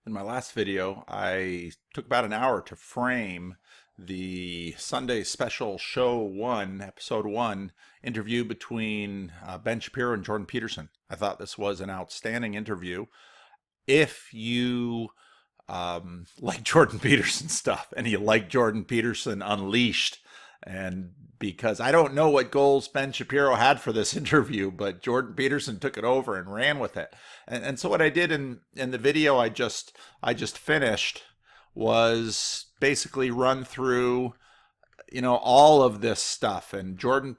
In my last video, I took about an hour to frame the Sunday special show one, episode one, interview between Ben Shapiro and Jordan Peterson. I thought this was an outstanding interview. If you like Jordan Peterson stuff and you like Jordan Peterson Unleashed, and because I don't know what goals Ben Shapiro had for this interview, but Jordan Peterson took it over and ran with it. And so what I did in the video I just finished was basically run through all of this stuff, and Jordan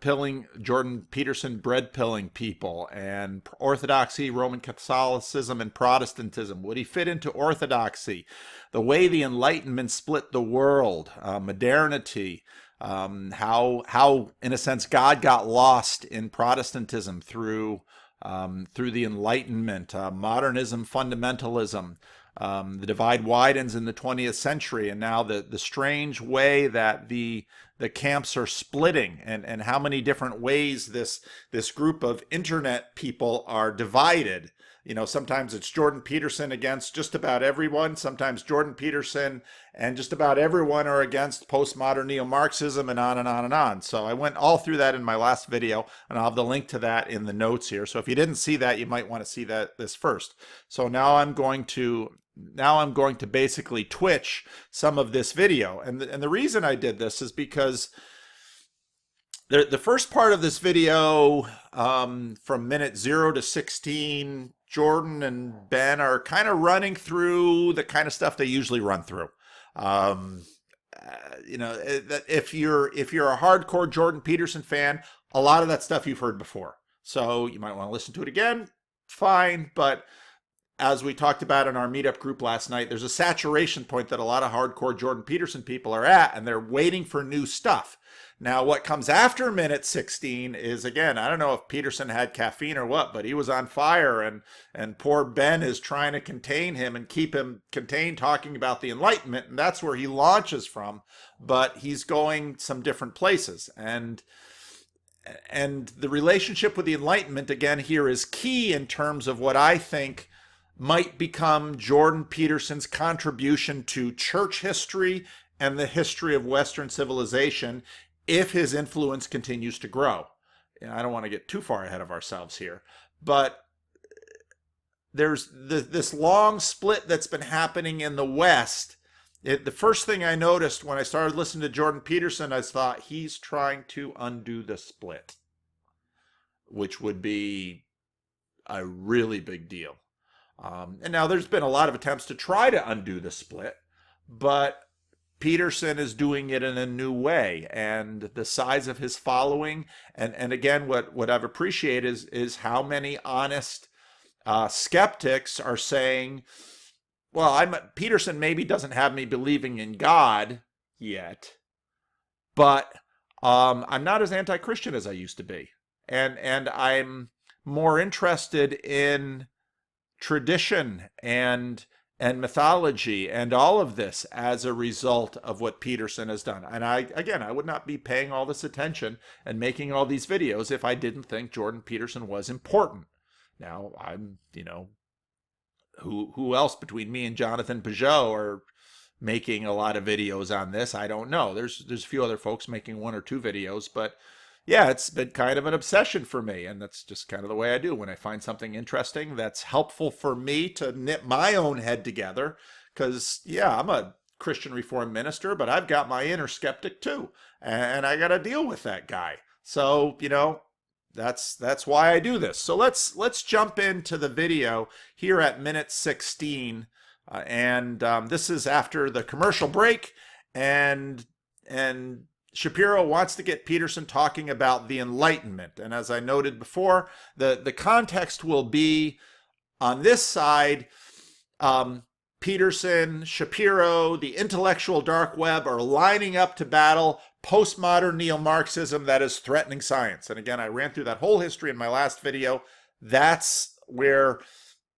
Peterson bread pilling people, and Orthodoxy, Roman Catholicism, and Protestantism. Would he fit into Orthodoxy? The way the Enlightenment split the world, modernity, how in a sense God got lost in Protestantism through the Enlightenment, modernism, fundamentalism. The divide widens in the 20th century, and now the strange way that the camps are splitting, and how many different ways this group of internet people are divided. Sometimes it's Jordan Peterson against just about everyone. Sometimes Jordan Peterson and just about everyone are against postmodern neo-Marxism, and on and on and on. So I went all through that in my last video, and I'll have the link to that in the notes here. So if you didn't see that, you might want to see this first. So now I'm going to basically twitch some of this video. And the reason I did this is because the first part of this video, from minute 0 to 16, Jordan and Ben are kind of running through the kind of stuff they usually run through. If you're a hardcore Jordan Peterson fan, a lot of that stuff you've heard before. So you might want to listen to it again. Fine, but as we talked about in our meetup group last night, there's a saturation point that a lot of hardcore Jordan Peterson people are at, and they're waiting for new stuff. Now, what comes after minute 16 is, again, I don't know if Peterson had caffeine or what, but he was on fire, and poor Ben is trying to contain him and keep him contained, talking about the Enlightenment, and that's where he launches from, but he's going some different places. And the relationship with the Enlightenment, again, here is key in terms of what I think might become Jordan Peterson's contribution to church history and the history of Western civilization if his influence continues to grow. I don't want to get too far ahead of ourselves here, but there's this long split that's been happening in the West. The first thing I noticed when I started listening to Jordan Peterson, I thought he's trying to undo the split, which would be a really big deal. And now there's been a lot of attempts to try to undo the split, but Peterson is doing it in a new way, and the size of his following, and again, what I've appreciated is how many honest skeptics are saying, well, Peterson maybe doesn't have me believing in God yet, but I'm not as anti-Christian as I used to be, and I'm more interested in tradition and mythology and all of this as a result of what Peterson has done. And I would not be paying all this attention and making all these videos if I didn't think Jordan Peterson was important. Now, who else between me and Jonathan Peugeot are making a lot of videos on this? I don't know. There's a few other folks making 1 or 2 videos, but yeah, it's been kind of an obsession for me, and that's just kind of the way I do. When I find something interesting that's helpful for me to knit my own head together, because, yeah, I'm a Christian Reformed minister, but I've got my inner skeptic too, and I got to deal with that guy. So, that's why I do this. So let's jump into the video here at minute 16, and this is after the commercial break, and Shapiro wants to get Peterson talking about the Enlightenment. And as I noted before, the context will be on this side, Peterson, Shapiro, the intellectual dark web are lining up to battle postmodern neo-Marxism that is threatening science. And again, I ran through that whole history in my last video. That's where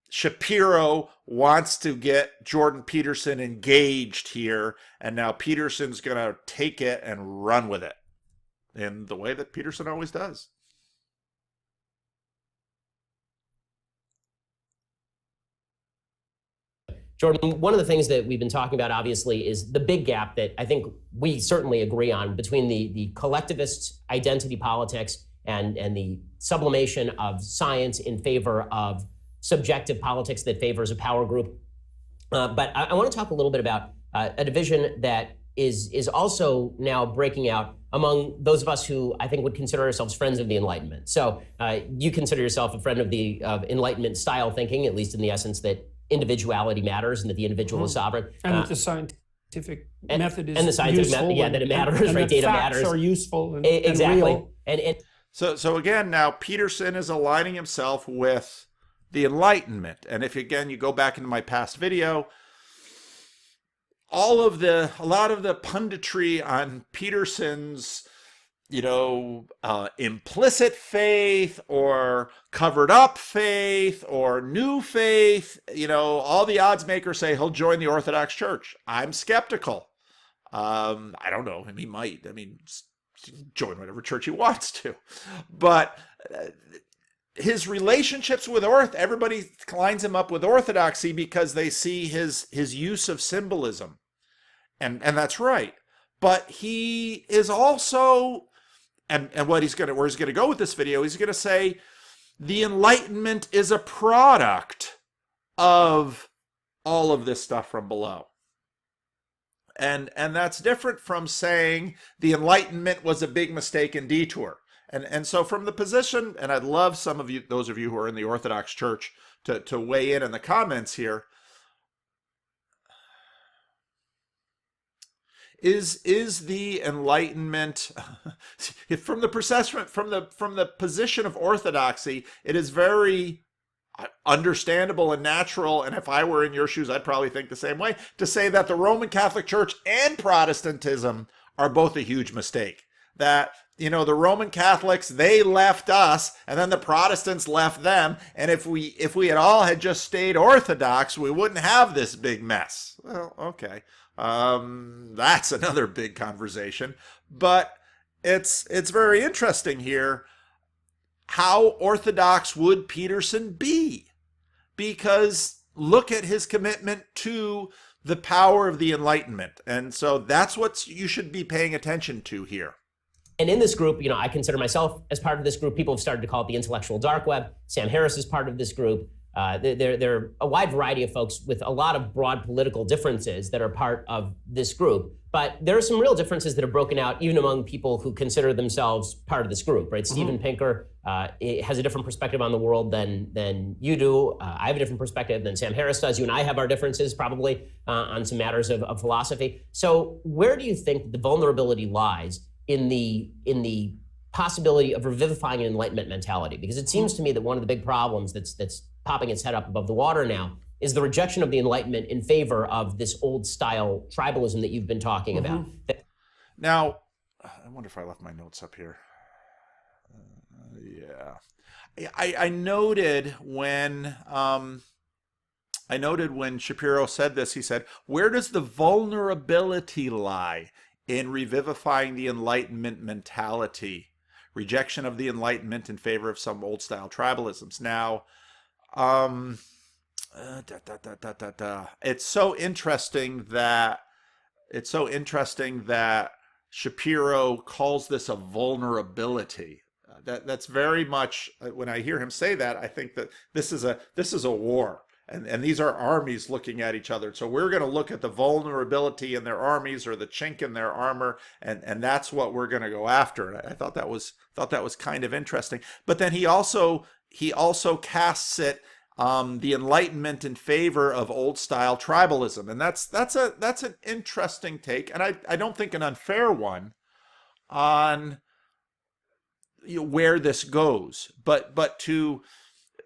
Shapiro wants to get Jordan Peterson engaged here, and now Peterson's going to take it and run with it in the way that Peterson always does. Jordan, one of the things that we've been talking about, obviously, is the big gap that I think we certainly agree on between the collectivist identity politics and the sublimation of science in favor of subjective politics that favors a power group. But I want to talk a little bit about a division that is also now breaking out among those of us who I think would consider ourselves friends of the Enlightenment. So you consider yourself a friend of the Enlightenment style thinking, at least in the essence that individuality matters and that the individual is sovereign. And that the scientific method is and the scientific useful. Method, yeah, that it matters, and right? Data facts matters. Are useful and, exactly. And real. So again, now Peterson is aligning himself with the Enlightenment. And if, again, you go back into my past video, a lot of the punditry on Peterson's, implicit faith or covered up faith or new faith, all the odds makers say he'll join the Orthodox Church. I'm skeptical. I don't know. He might. Join whatever church he wants to. But his relationships with everybody lines him up with orthodoxy because they see his use of symbolism. And that's right. But he is also, and where he's going to go with this video, he's going to say the Enlightenment is a product of all of this stuff from below. And that's different from saying the Enlightenment was a big mistake and detour. And so from the position, and I'd love some of you, those of you who are in the Orthodox Church, to weigh in the comments here. Is the Enlightenment from the position of orthodoxy? It is very understandable and natural, and if I were in your shoes, I'd probably think the same way, to say that the Roman Catholic Church and Protestantism are both a huge mistake. That, the Roman Catholics, they left us, and then the Protestants left them, and if we had just stayed Orthodox, we wouldn't have this big mess. Well, okay. That's another big conversation, but it's very interesting here. How orthodox would Peterson be? Because look at his commitment to the power of the Enlightenment. And so that's what you should be paying attention to here. And in this group, I consider myself as part of this group. People have started to call it the intellectual dark web. Sam Harris is part of this group. There are a wide variety of folks with a lot of broad political differences that are part of this group. But there are some real differences that are broken out even among people who consider themselves part of this group, right? Steven Pinker has a different perspective on the world than you do. I have a different perspective than Sam Harris does. You and I have our differences probably on some matters of philosophy. So where do you think the vulnerability lies in the possibility of revivifying an Enlightenment mentality? Because it seems to me that one of the big problems that's popping its head up above the water now is the rejection of the Enlightenment in favor of this old style tribalism that you've been talking about. Now, I wonder if I left my notes up here. Yeah. I noted when Shapiro said this, he said, where does the vulnerability lie in revivifying the Enlightenment mentality? Rejection of the Enlightenment in favor of some old style tribalisms. Now, it's so interesting that Shapiro calls this a vulnerability. That's very much, when I hear him say that, I think that this is a war. And these are armies looking at each other. So we're going to look at the vulnerability in their armies or the chink in their armor, and that's what we're going to go after. And I thought that was kind of interesting. But then he also casts it the Enlightenment in favor of old style tribalism, and that's an interesting take, and I don't think an unfair one on where this goes. But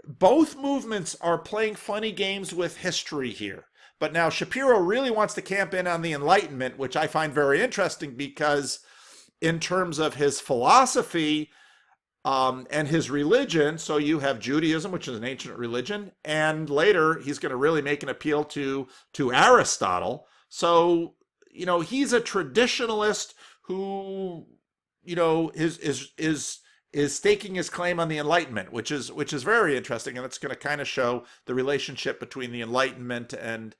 both movements are playing funny games with history here. But now Shapiro really wants to camp in on the Enlightenment, which I find very interesting because in terms of his philosophy and his religion, so you have Judaism, which is an ancient religion, and later he's going to really make an appeal to Aristotle. So, he's a traditionalist who, is staking his claim on the Enlightenment, which is very interesting, and it's going to kind of show the relationship between the Enlightenment and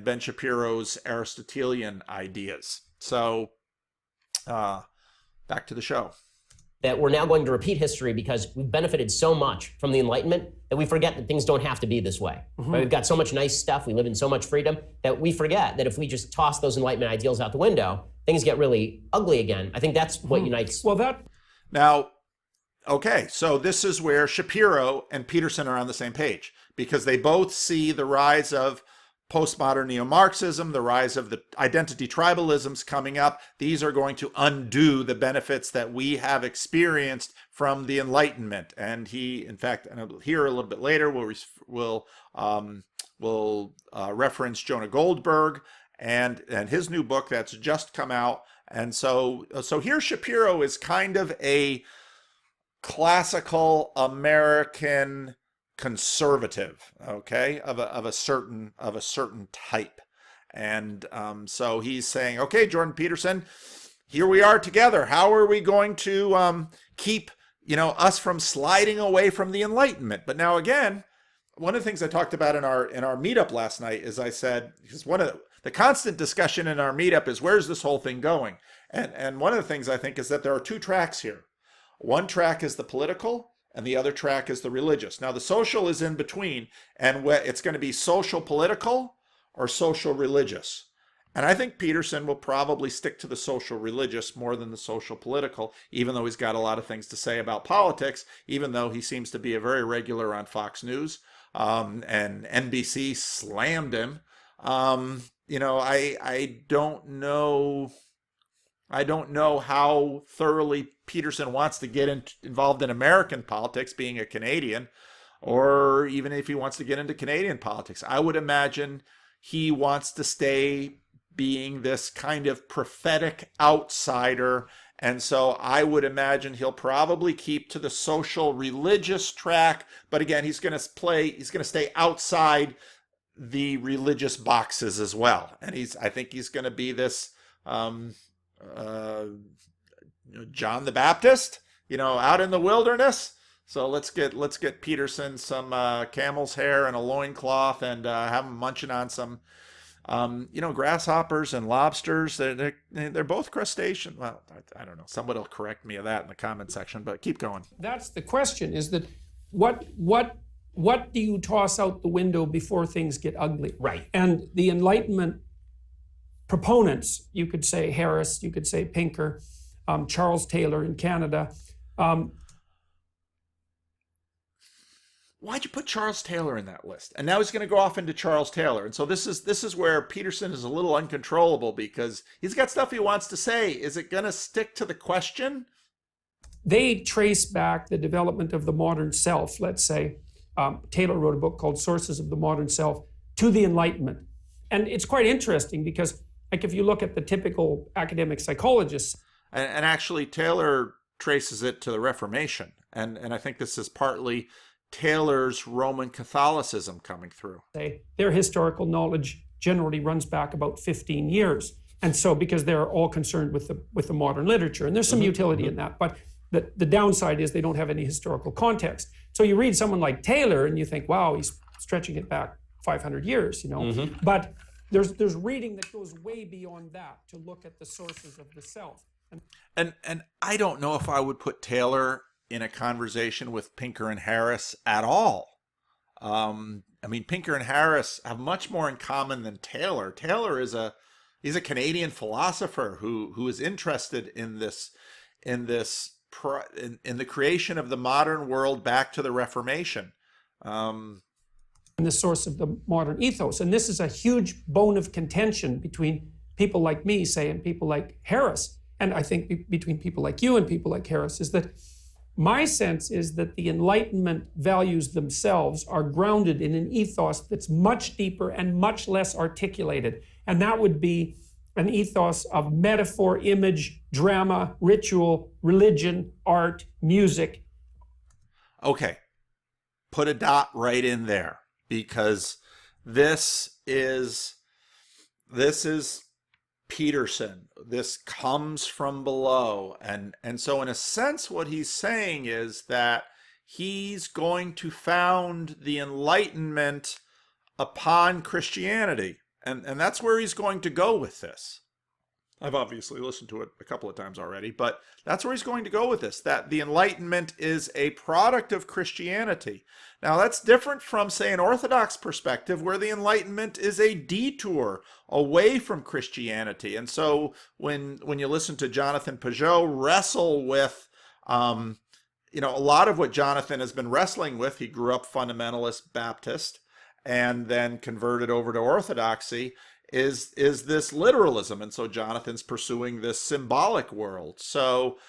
Ben Shapiro's Aristotelian ideas. So, back to the show. That we're now going to repeat history because we've benefited so much from the Enlightenment that we forget that things don't have to be this way. Right? We've got so much nice stuff, we live in so much freedom, that we forget that if we just toss those Enlightenment ideals out the window, things get really ugly again. I think that's what unites. Now, okay, so this is where Shapiro and Peterson are on the same page, because they both see the rise of postmodern neo-Marxism, the rise of the identity tribalisms coming up. These are going to undo the benefits that we have experienced from the Enlightenment. And he, in fact, and here a little bit later, we'll reference Jonah Goldberg and his new book that's just come out. And so here Shapiro is kind of a classical American conservative, okay, of a certain type. And so he's saying, okay, Jordan Peterson, here we are together. How are we going to keep us from sliding away from the Enlightenment? But now again, one of the things I talked about in our meetup last night is I said, because one of the constant discussion in our meetup is where's this whole thing going? And one of the things I think is that there are two tracks here. One track is the political, and the other track is the religious. Now, the social is in between, and it's going to be social political or social religious. And I think Peterson will probably stick to the social religious more than the social political, even though he's got a lot of things to say about politics, even though he seems to be a very regular on Fox News, and NBC slammed him. I don't know how thoroughly Peterson wants to get involved in American politics, being a Canadian, or even if he wants to get into Canadian politics. I would imagine he wants to stay being this kind of prophetic outsider. And so I would imagine he'll probably keep to the social religious track. But again, he's going to stay outside the religious boxes as well. And I think he's going to be this, John the Baptist, out in the wilderness. So let's get Peterson some camel's hair and a loincloth and have him munching on some grasshoppers and lobsters. They're both crustacean. Well, I don't know. Somebody will correct me of that in the comment section, but keep going. That's the question, is that what do you toss out the window before things get ugly? Right. And the Enlightenment proponents, you could say Harris, you could say Pinker, Charles Taylor in Canada. Why'd you put Charles Taylor in that list? And now he's going to go off into Charles Taylor. And so this is where Peterson is a little uncontrollable, because he's got stuff he wants to say. Is it going to stick to the question? They trace back the development of the modern self, let's say. Taylor wrote a book called Sources of the Modern Self, to the Enlightenment. And it's quite interesting because, like, if you look at the typical academic psychologists. And actually, Taylor traces it to the Reformation. And I think this is partly Taylor's Roman Catholicism coming through. Their historical knowledge generally runs back about 15 years. And so, because they're all concerned with the modern literature, and there's some utility in that, but the downside is they don't have any historical context. So you read someone like Taylor and you think, wow, he's stretching it back 500 years, But there's reading that goes way beyond that to look at the sources of the self. And I don't know if I would put Taylor in a conversation with Pinker and Harris at all. Pinker and Harris have much more in common than Taylor. Taylor he's a Canadian philosopher who is interested in the creation of the modern world back to the Reformation. And the source of the modern ethos. And this is a huge bone of contention between people like me, say, and people like Harris. And I think between people like you and people like Harris, is that my sense is that the Enlightenment values themselves are grounded in an ethos that's much deeper and much less articulated. And that would be an ethos of metaphor, image, drama, ritual, religion, art, music. Okay, put a dot right in there, because this is Peterson. This comes from below. And so in a sense, what he's saying is that he's going to found the Enlightenment upon Christianity. And that's where he's going to go with this. I've obviously listened to it a couple of times already, but that's where he's going to go with this, that the Enlightenment is a product of Christianity. Now, that's different from, say, an Orthodox perspective, where the Enlightenment is a detour away from Christianity. And so when you listen to Jonathan Pageau wrestle with, a lot of what Jonathan has been wrestling with, he grew up fundamentalist Baptist and then converted over to Orthodoxy, is this literalism. And so Jonathan's pursuing this symbolic world. So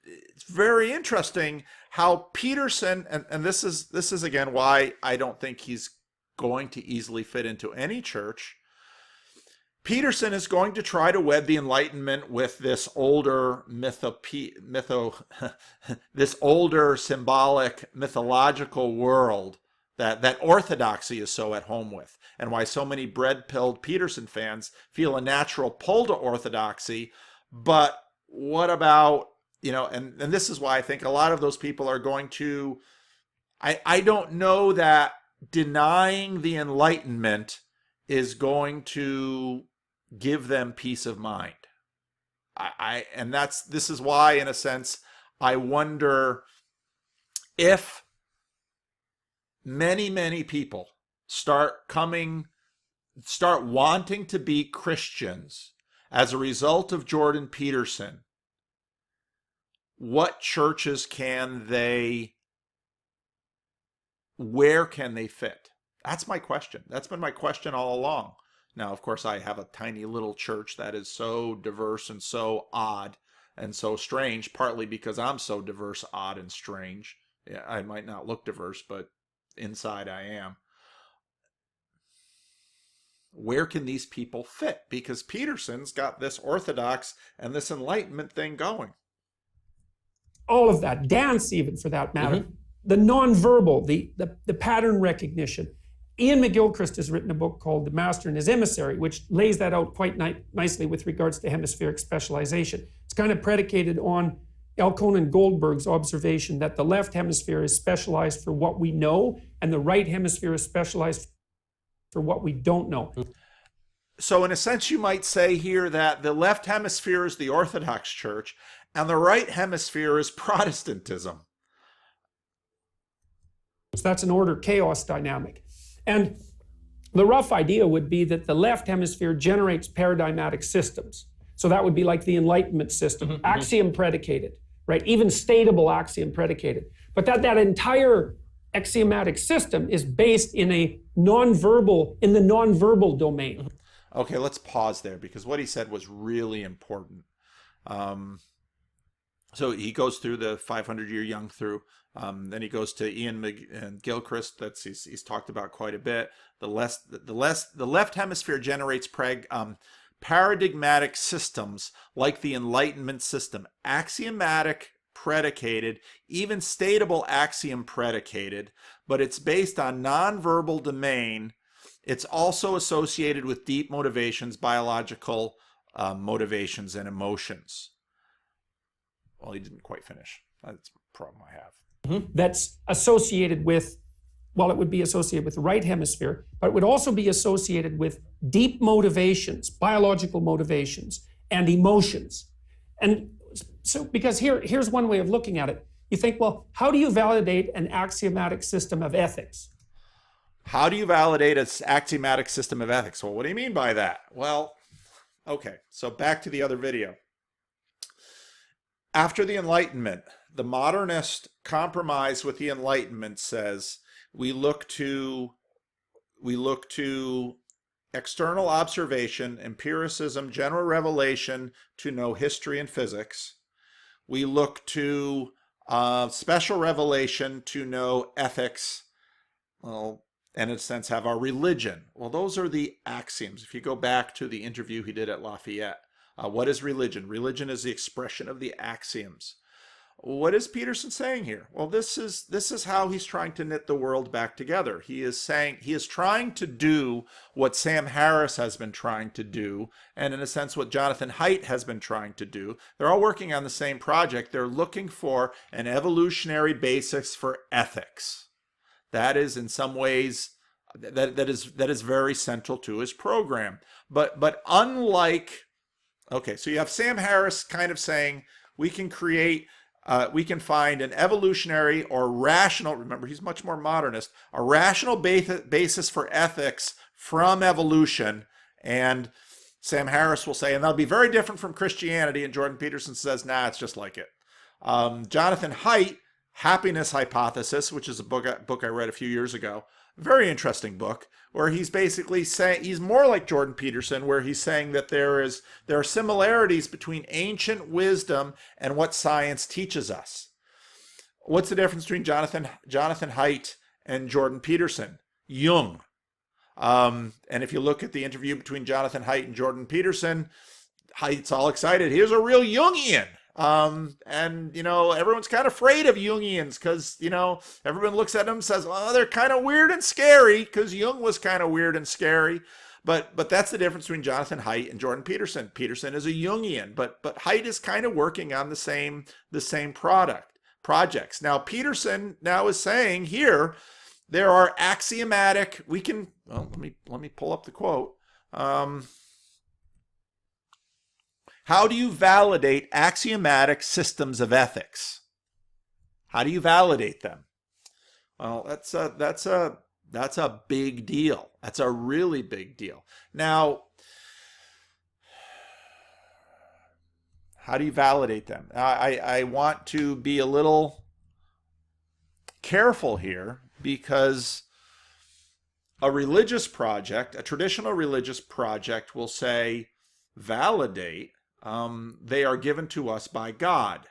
it's very interesting how Peterson, and this is again why I don't think he's going to easily fit into any church. Peterson is going to try to wed the Enlightenment with this older this older symbolic mythological world that orthodoxy is so at home with, and why so many bread-pilled Peterson fans feel a natural pull to orthodoxy. But what about, and this is why I think a lot of those people are going to, I don't know that denying the Enlightenment is going to give them peace of mind. And this is why, in a sense, I wonder if many people start wanting to be Christians as a result of Jordan Peterson, where can they fit? That's my question. That's been my question all along. Now, of course, I have a tiny little church that is so diverse and so odd and so strange, partly because I'm so diverse, odd, and strange. Yeah, I might not look diverse, but inside I am. Where can these people fit? Because Peterson's got this Orthodox and this Enlightenment thing going. All of that, dance even for that matter, the nonverbal, the pattern recognition. Ian McGilchrist has written a book called The Master and His Emissary, which lays that out quite nicely with regards to hemispheric specialization. It's kind of predicated on Elkonin Goldberg's observation that the left hemisphere is specialized for what we know, and the right hemisphere is specialized for what we don't know. So in a sense, you might say here that the left hemisphere is the Orthodox Church, and the right hemisphere is Protestantism. So that's an order-chaos dynamic. And the rough idea would be that the left hemisphere generates paradigmatic systems. So that would be like the Enlightenment system, axiom predicated, right? Even stateable axiom predicated. But that entire axiomatic system is based in the nonverbal domain. Okay, let's pause there, because what he said was really important. So he goes through the 500-year Young through. Then he goes to Ian Gilchrist. He's talked about quite a bit. The left hemisphere generates paradigmatic systems like the Enlightenment system, axiomatic predicated, even stateable axiom predicated, but it's based on nonverbal domain. It's also associated with deep motivations, biological motivations, and emotions. Well, he didn't quite finish. That's a problem I have. That's associated with, well, it would be associated with the right hemisphere, but it would also be associated with deep motivations, biological motivations, and emotions. And so, because here's one way of looking at it. You think, well, how do you validate an axiomatic system of ethics? How do you validate an axiomatic system of ethics? Well, what do you mean by that? Well, okay, so back to the other video. After the Enlightenment, the modernist compromise with the Enlightenment says we look to external observation, empiricism, general revelation to know history and physics. We look to special revelation to know ethics, well, and in a sense have our religion. Well, those are the axioms. If you go back to the interview he did at Lafayette, what is religion? Religion is the expression of the axioms. What is Peterson saying here? Well, this is how he's trying to knit the world back together. He is trying to do what Sam Harris has been trying to do, and in a sense what Jonathan Haidt has been trying to do. They're all working on the same project. They're looking for an evolutionary basis for ethics. That is in some ways that is very central to his program. But unlike, okay, so you have Sam Harris kind of saying we can find an evolutionary or rational, remember he's much more modernist, a rational basis for ethics from evolution. And Sam Harris will say, and that'll be very different from Christianity. And Jordan Peterson says, nah, it's just like it. Jonathan Haidt, Happiness Hypothesis, which is a book I read a few years ago, very interesting book, where he's basically saying, he's more like Jordan Peterson, where he's saying that there are similarities between ancient wisdom and what science teaches us. What's the difference between Jonathan Haidt and Jordan Peterson? Jung. And if you look at the interview between Jonathan Haidt and Jordan Peterson, Haidt's all excited. Here's a real Jungian. And, everyone's kind of afraid of Jungians because, everyone looks at them and says, well, they're kind of weird and scary because Jung was kind of weird and scary. But that's the difference between Jonathan Haidt and Jordan Peterson. Peterson is a Jungian, but Haidt is kind of working on the same projects. Now, Peterson now is saying here, there are axiomatic, let me pull up the quote. How do you validate axiomatic systems of ethics? How do you validate them? Well, that's a big deal. That's a really big deal. Now, how do you validate them? I want to be a little careful here because a religious project, a traditional religious project will say, validate. They are given to us by God.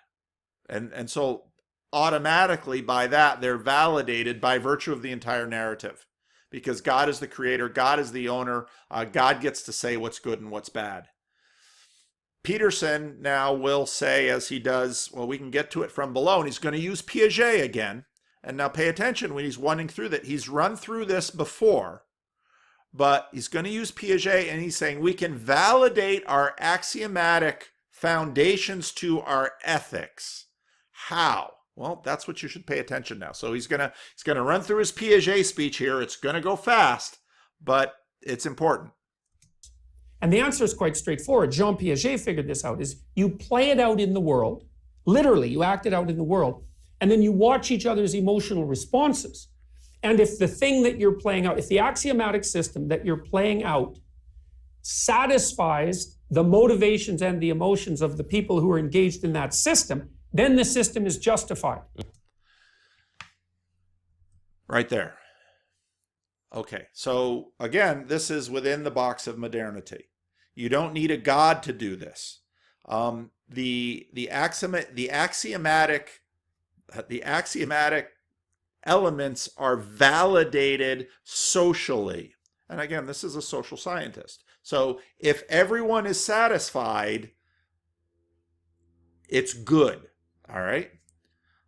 And so automatically by that, they're validated by virtue of the entire narrative. Because God is the creator, God is the owner, God gets to say what's good and what's bad. Peterson now will say, as he does, well, we can get to it from below, and he's going to use Piaget again. And now pay attention when he's running through that. He's run through this before. But he's going to use Piaget, and he's saying we can validate our axiomatic foundations to our ethics. How? Well, that's what you should pay attention now. So he's going to run through his Piaget speech here. It's going to go fast, but it's important. And the answer is quite straightforward. Jean Piaget figured this out, is you play it out in the world, literally, you act it out in the world, and then you watch each other's emotional responses. And if the thing that you're playing out, if the axiomatic system that you're playing out satisfies the motivations and the emotions of the people who are engaged in that system, then the system is justified. Right there. Okay, so again, this is within the box of modernity. You don't need a God to do this. The axiomatic elements are validated socially. And again, this is a social scientist. So if everyone is satisfied, it's good. All right.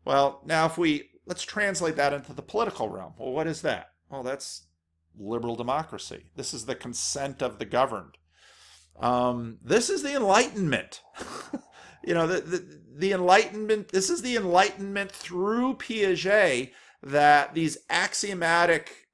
Well, now let's translate that into the political realm. Well, what is that? Well, that's liberal democracy. This is the consent of the governed. This is the Enlightenment. The Enlightenment, this is the Enlightenment through Piaget, that these axiomatic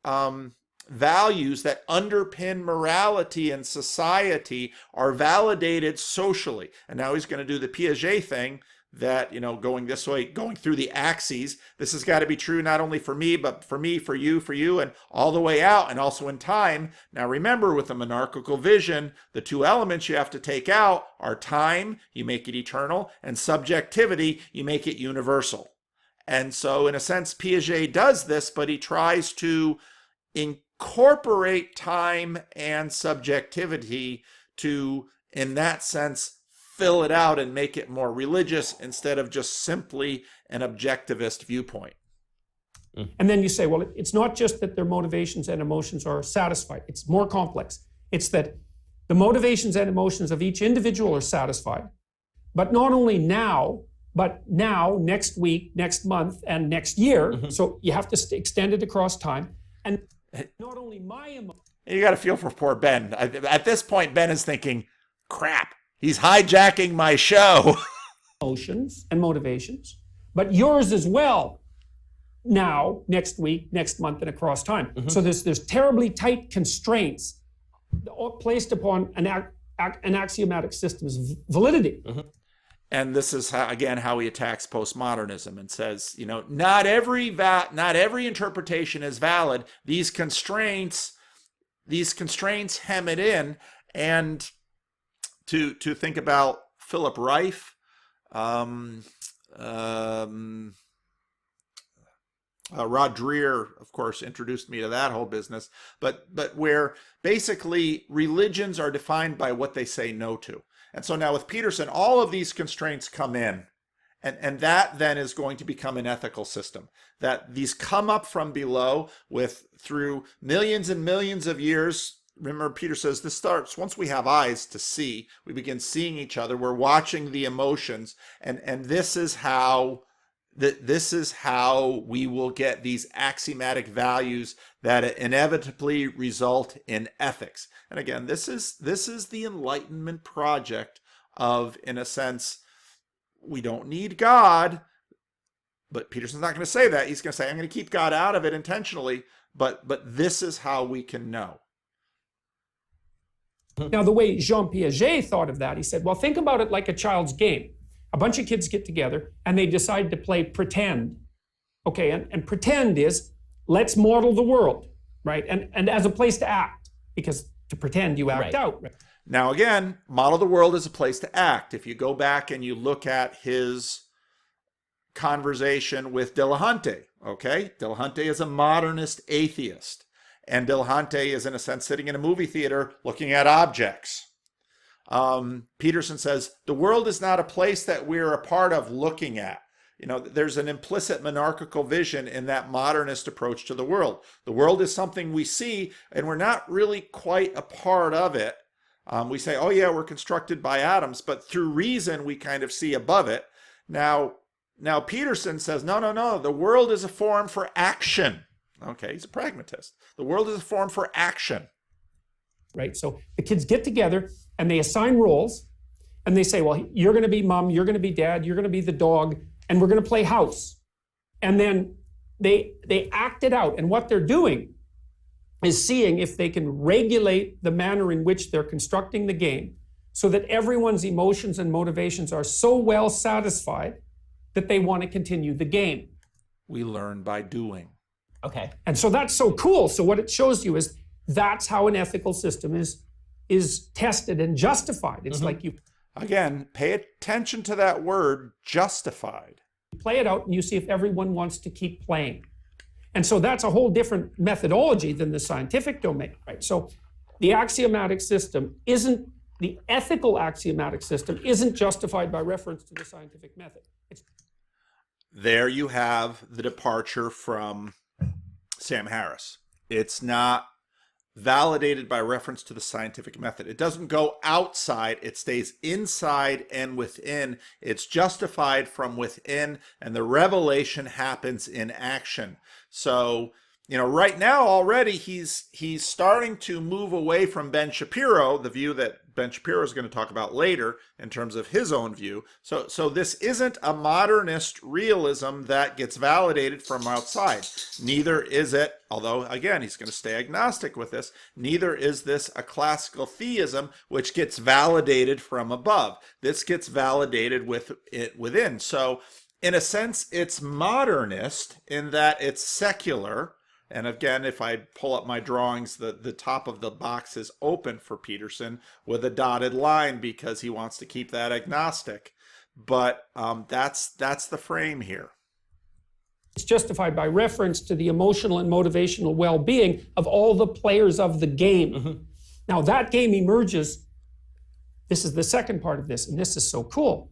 values that underpin morality and society are validated socially. And now he's going to do the Piaget thing that, going this way, going through the axes. This has got to be true not only for me, but for me, for you, and all the way out, and also in time. Now remember, with the monarchical vision, the two elements you have to take out are time, you make it eternal, and subjectivity, you make it universal. And so in a sense, Piaget does this, but he tries to incorporate time and subjectivity to, in that sense, fill it out and make it more religious instead of just simply an objectivist viewpoint. And then you say, well, it's not just that their motivations and emotions are satisfied. It's more complex. It's that the motivations and emotions of each individual are satisfied, but not only now, but now, next week, next month, and next year. So you have to extend it across time. And not only my emotions. You got to feel for poor Ben. At this point, Ben is thinking, crap, he's hijacking my show. Emotions and motivations, but yours as well. Now, next week, next month, and across time. So there's terribly tight constraints placed upon an axiomatic system's validity. And this is how he attacks postmodernism and says, not every interpretation is valid. These constraints hem it in. And to think about Philip Reif, Rod Dreher, of course, introduced me to that whole business, but where basically religions are defined by what they say no to. And so now with Peterson, all of these constraints come in, and that then is going to become an ethical system. That these come up from below through millions and millions of years. Remember, Peter says this starts once we have eyes to see, we begin seeing each other, we're watching the emotions, and this is how we will get these axiomatic values that inevitably result in ethics. And again, this is the Enlightenment project of, in a sense, we don't need God, but Peterson's not going to say that. He's going to say, I'm going to keep God out of it intentionally, but this is how we can know. Now, the way Jean Piaget thought of that, he said, well, think about it like a child's game. A bunch of kids get together and they decide to play pretend. Okay, and pretend is, let's model the world, right? And as a place to act, because to pretend you act out. Right? Now again, model the world as a place to act. If you go back and you look at his conversation with Dillahunty, okay? Dillahunty is a modernist atheist. And Dillahunty is, in a sense, sitting in a movie theater looking at objects. Peterson says, the world is not a place that we're a part of looking at. There's an implicit monarchical vision in that modernist approach to the world. The world is something we see, and we're not really quite a part of it. We say, oh yeah, we're constructed by atoms, but through reason, we kind of see above it. Now Peterson says, no, the world is a forum for action. Okay, he's a pragmatist. The world is a forum for action. Right, so the kids get together and they assign roles and they say, well, you're going to be mom, you're going to be dad, you're going to be the dog, and we're going to play house. And then they act it out. And what they're doing is seeing if they can regulate the manner in which they're constructing the game so that everyone's emotions and motivations are so well satisfied that they want to continue the game. We learn by doing. Okay. And so that's so cool. So what it shows you is that's how an ethical system is tested and justified. It's like you... Again, pay attention to that word, justified. Play it out and you see if everyone wants to keep playing. And so that's a whole different methodology than the scientific domain, right? So the axiomatic system isn't, the ethical axiomatic system isn't justified by reference to the scientific method. There you have the departure from Sam Harris. It's not validated by reference to the scientific method. It doesn't go outside, it stays inside and within. It's justified from within, and the revelation happens in action. So, right now already he's starting to move away from Ben Shapiro, the view that Ben Shapiro is going to talk about later in terms of his own view. So this isn't a modernist realism that gets validated from outside. Neither is it, although again, he's going to stay agnostic with this, neither is this a classical theism which gets validated from above. This gets validated within. So in a sense, it's modernist in that it's secular. And again, if I pull up my drawings, the top of the box is open for Peterson with a dotted line because he wants to keep that agnostic. But that's the frame here. It's justified by reference to the emotional and motivational well-being of all the players of the game. Now that game emerges, this is the second part of this, and this is so cool.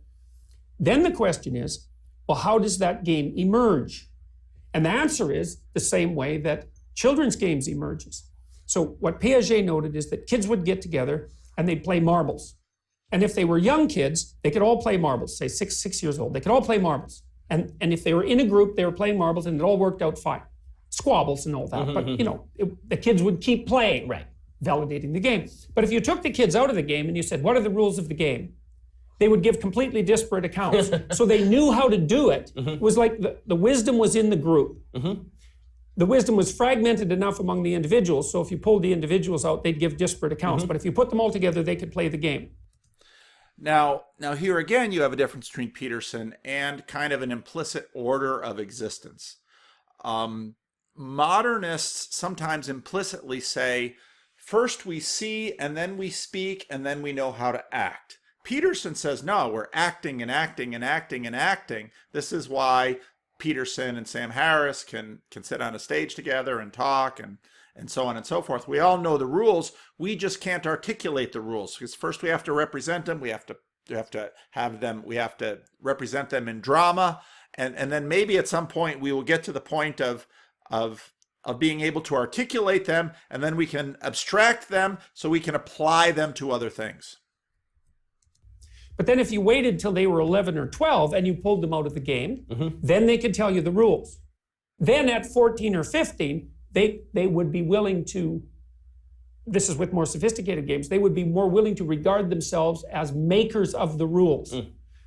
Then the question is, well, how does that game emerge? And the answer is the same way that children's games emerges. So what Piaget noted is that kids would get together and they'd play marbles. And if they were young kids, they could all play marbles, say 6 years old. They could all play marbles. And if they were in a group, they were playing marbles and it all worked out fine. Squabbles and all that. But, the kids would keep playing, Right. validating the game. But if you took the kids out of the game and you said, what are the rules of the game? They would give completely disparate accounts. So they knew how to do it. It was like the wisdom was in the group. The wisdom was fragmented enough among the individuals, so if you pulled the individuals out, they'd give disparate accounts. But if you put them all together, they could play the game. Now here again, you have a difference between Peterson and kind of an implicit order of existence. Modernists sometimes implicitly say, first we see, and then we speak, and then we know how to act. Peterson says, no, we're acting and acting and acting and acting. This is why Peterson and Sam Harris can sit on a stage together and talk and so on and so forth. We all know the rules. We just can't articulate the rules because first we have to represent them. We have to have them. We have to represent them in drama, and then maybe at some point we will get to the point of being able to articulate them, and then we can abstract them so we can apply them to other things. But then if you waited till they were 11 or 12 and you pulled them out of the game, then they could tell you the rules. Then at 14 or 15, they would be willing to, this is with more sophisticated games, they would be more willing to regard themselves as makers of the rules.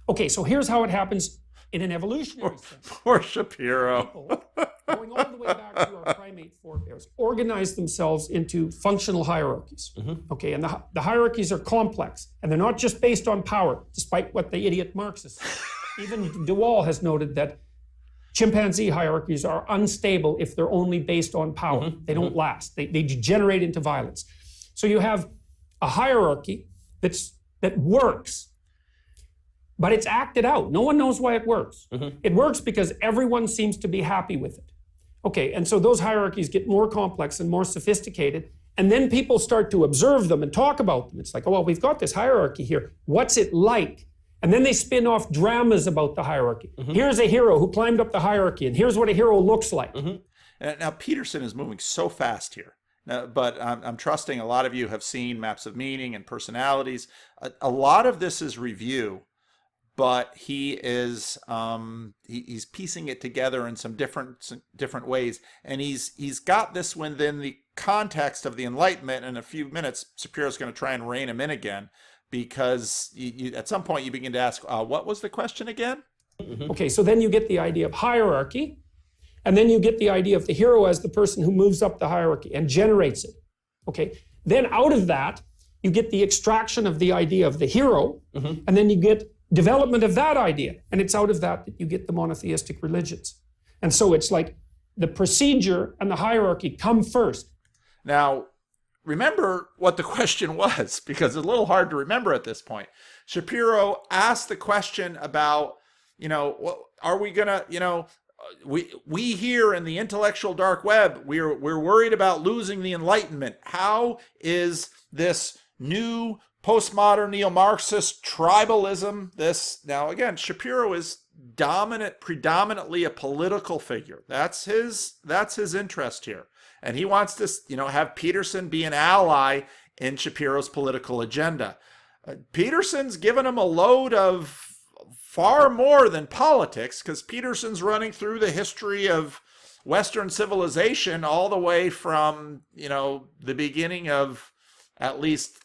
Okay, so here's how it happens in an evolutionary sense. Poor Shapiro. People, going all the way back to our primate forebears, organize themselves into functional hierarchies. Okay, and the hierarchies are complex, and they're not just based on power, despite what the idiot Marxists say. Even Dewall has noted that chimpanzee hierarchies are unstable if they're only based on power. They don't last. They degenerate into violence. So you have a hierarchy that works, but it's acted out. No one knows why it works. It works because everyone seems to be happy with it. Okay, and so those hierarchies get more complex and more sophisticated, and then people start to observe them and talk about them. It's like, oh, well, we've got this hierarchy here. What's it like? And then they spin off dramas about the hierarchy. Here's a hero who climbed up the hierarchy, and here's what a hero looks like. Now, Peterson is moving so fast here. But I'm trusting a lot of you have seen Maps of Meaning and Personalities. A lot of this is review, but he is he's piecing it together in some different ways, and he's got this within the context of the Enlightenment. In a few minutes, Shapiro's going to try and rein him in again, because you at some point you begin to ask, what was the question again? Okay, so then you get the idea of hierarchy, and then you get the idea of the hero as the person who moves up the hierarchy and generates it. Okay, then out of that you get the extraction of the idea of the hero, and then you get development of that idea, and it's out of that you get the monotheistic religions. And so it's like the procedure and the hierarchy come first. Now, remember what the question was, because it's a little hard to remember at this point. Shapiro asked the question about, are we gonna, we here in the intellectual dark web, we're worried about losing the Enlightenment. How is this new postmodern neo-Marxist tribalism, now again, Shapiro is predominantly a political figure. That's his interest here. And he wants to, have Peterson be an ally in Shapiro's political agenda. Peterson's given him a load of far more than politics, because Peterson's running through the history of Western civilization all the way from, the beginning of at least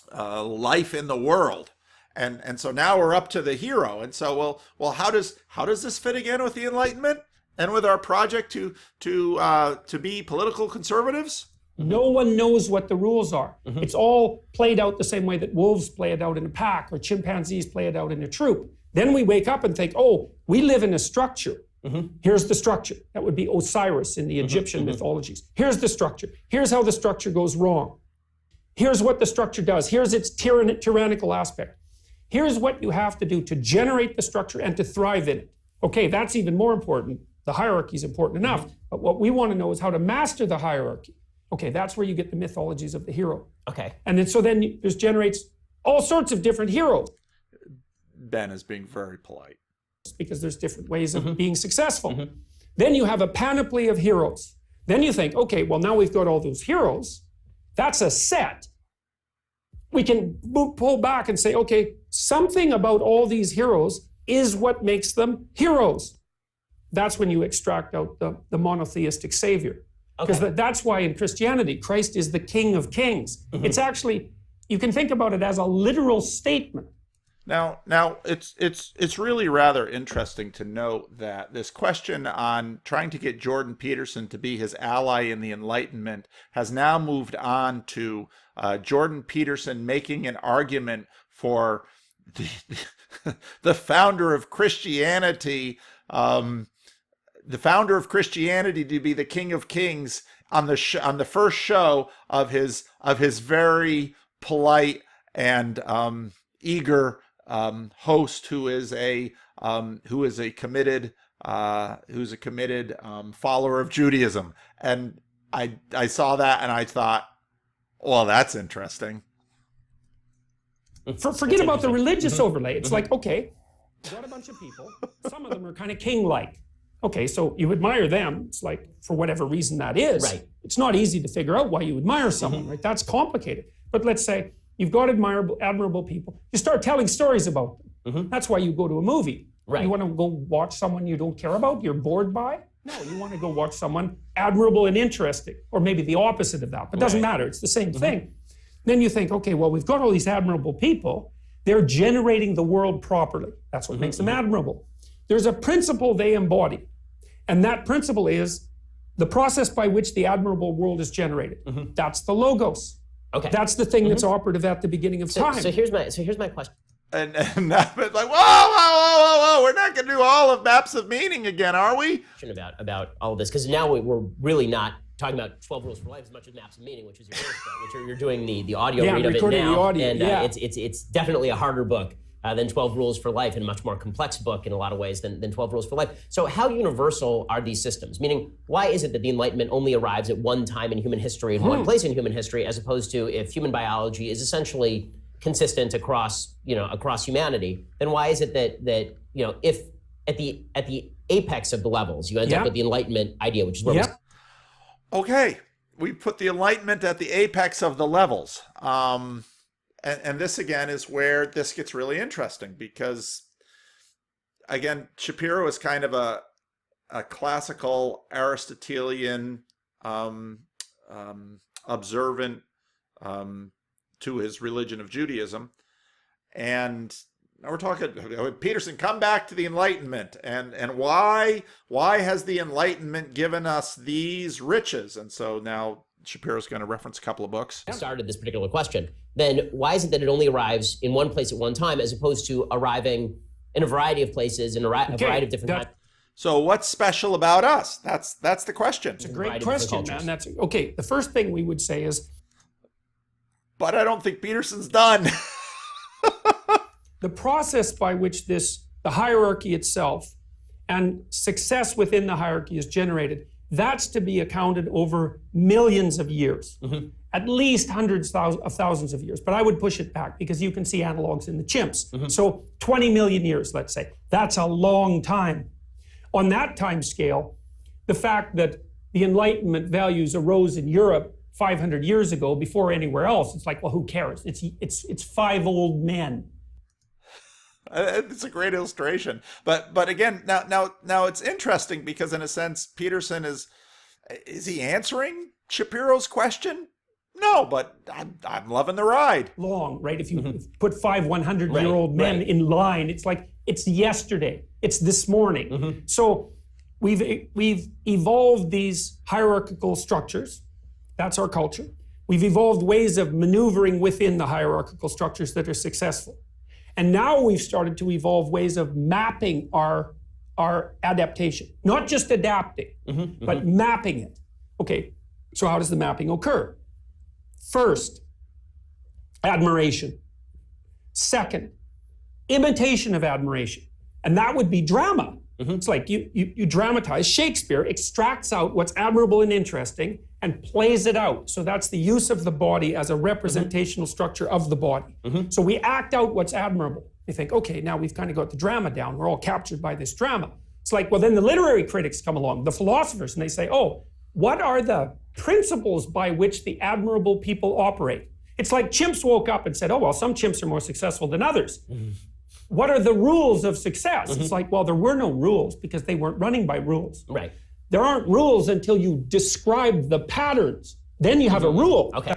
life in the world, and so now we're up to the hero. And so, well, how does this fit again with the Enlightenment and with our project to be political conservatives? No one knows what the rules are. It's all played out the same way that wolves play it out in a pack or chimpanzees play it out in a troop. Then we wake up and think, oh, we live in a structure. Here's the structure. That would be Osiris in the Egyptian mythologies. Here's the structure. Here's how the structure goes wrong. Here's what the structure does. Here's its tyrannical aspect. Here's what you have to do to generate the structure and to thrive in it. Okay, that's even more important. The hierarchy is important enough. But what we want to know is how to master the hierarchy. Okay, that's where you get the mythologies of the hero. Okay. And then so then this generates all sorts of different heroes. Ben is being very polite. Because there's different ways of being successful. Then you have a panoply of heroes. Then you think, okay, well, now we've got all those heroes. That's a set. we can pull back and say, okay, something about all these heroes is what makes them heroes. That's when you extract out the monotheistic savior. Because that's why in Christianity, Christ is the King of Kings. It's actually, you can think about it as a literal statement. Now, it's really rather interesting to note that this question on trying to get Jordan Peterson to be his ally in the Enlightenment has now moved on to Jordan Peterson making an argument for the founder of Christianity, the founder of Christianity to be the King of Kings on the first show of his very polite and eager host who is a committed follower of Judaism. And I saw that and I thought, well, that's interesting. Forget about the religious overlay. It's like, okay, you got a bunch of people. Some of them are kind of king-like. Okay, so you admire them. It's like, for whatever reason that is. Right. It's not easy to figure out why you admire someone, right? That's complicated. But let's say you've got admirable people. You start telling stories about them. That's why you go to a movie. Right. You want to go watch someone you don't care about, you're bored by? No, you want to go watch someone admirable and interesting. Or maybe the opposite of that. But it doesn't matter. It's the same thing. Then you think, okay, well, we've got all these admirable people. They're generating the world properly. That's what makes them admirable. There's a principle they embody. And that principle is the process by which the admirable world is generated. That's the logos. Okay. That's the thing that's operative at the beginning of time. So here's my question. And that, it's like, whoa, we're not going to do all of Maps of Meaning again, are we? About all of this, because now we're really not talking about 12 Rules for Life as much as Maps of Meaning, which is your first book, which you're doing the audio read of it now. The audio, and it's definitely a harder book than 12 Rules for Life, and a much more complex book in a lot of ways than 12 Rules for Life. So how universal are these systems? Meaning, why is it that the Enlightenment only arrives at one time in human history and one place in human history, as opposed to if human biology is essentially consistent across humanity, then why is it that if at the apex of the levels you end up with the Enlightenment idea, which is where Okay, we put the Enlightenment at the apex of the levels. And this, again, is where this gets really interesting because, again, Shapiro is kind of a classical Aristotelian observant to his religion of Judaism. And now we're talking, Peterson, come back to the Enlightenment and why has the Enlightenment given us these riches? And so now Shapiro's going to reference a couple of books. Started this particular question. Then why is it that it only arrives in one place at one time as opposed to arriving in a variety of places in a variety of different times? So what's special about us? That's the question. It's a great question, man. That's okay. The first thing we would say is, but I don't think Peterson's done. The process by which the hierarchy itself and success within the hierarchy is generated, that's to be accounted over millions of years, at least hundreds of thousands of years. But I would push it back because you can see analogs in the chimps. So 20 million years, let's say. That's a long time. On that time scale, the fact that the Enlightenment values arose in Europe 500 years ago before anywhere else, it's like, well, who cares? It's five old men. It's a great illustration, but again, now it's interesting because in a sense, Peterson is he answering Shapiro's question? No, but I'm loving the ride. Long, right? If you put five 100-year-old men in line, it's like it's yesterday, it's this morning. So we've evolved these hierarchical structures. That's our culture. We've evolved ways of maneuvering within the hierarchical structures that are successful. And now we've started to evolve ways of mapping our adaptation. Not just adapting, but mapping it. Okay, so how does the mapping occur? First, admiration. Second, imitation of admiration. And that would be drama. It's like you dramatize. Shakespeare extracts out what's admirable and interesting and plays it out. So that's the use of the body as a representational structure of the body. So we act out what's admirable. We think, okay, now we've kind of got the drama down. We're all captured by this drama. It's like, well, then the literary critics come along, the philosophers, and they say, oh, what are the principles by which the admirable people operate? It's like chimps woke up and said, oh, well, some chimps are more successful than others. What are the rules of success? It's like, well, there were no rules because they weren't running by rules. Right. There aren't rules until you describe the patterns. Then you have a rule. Okay.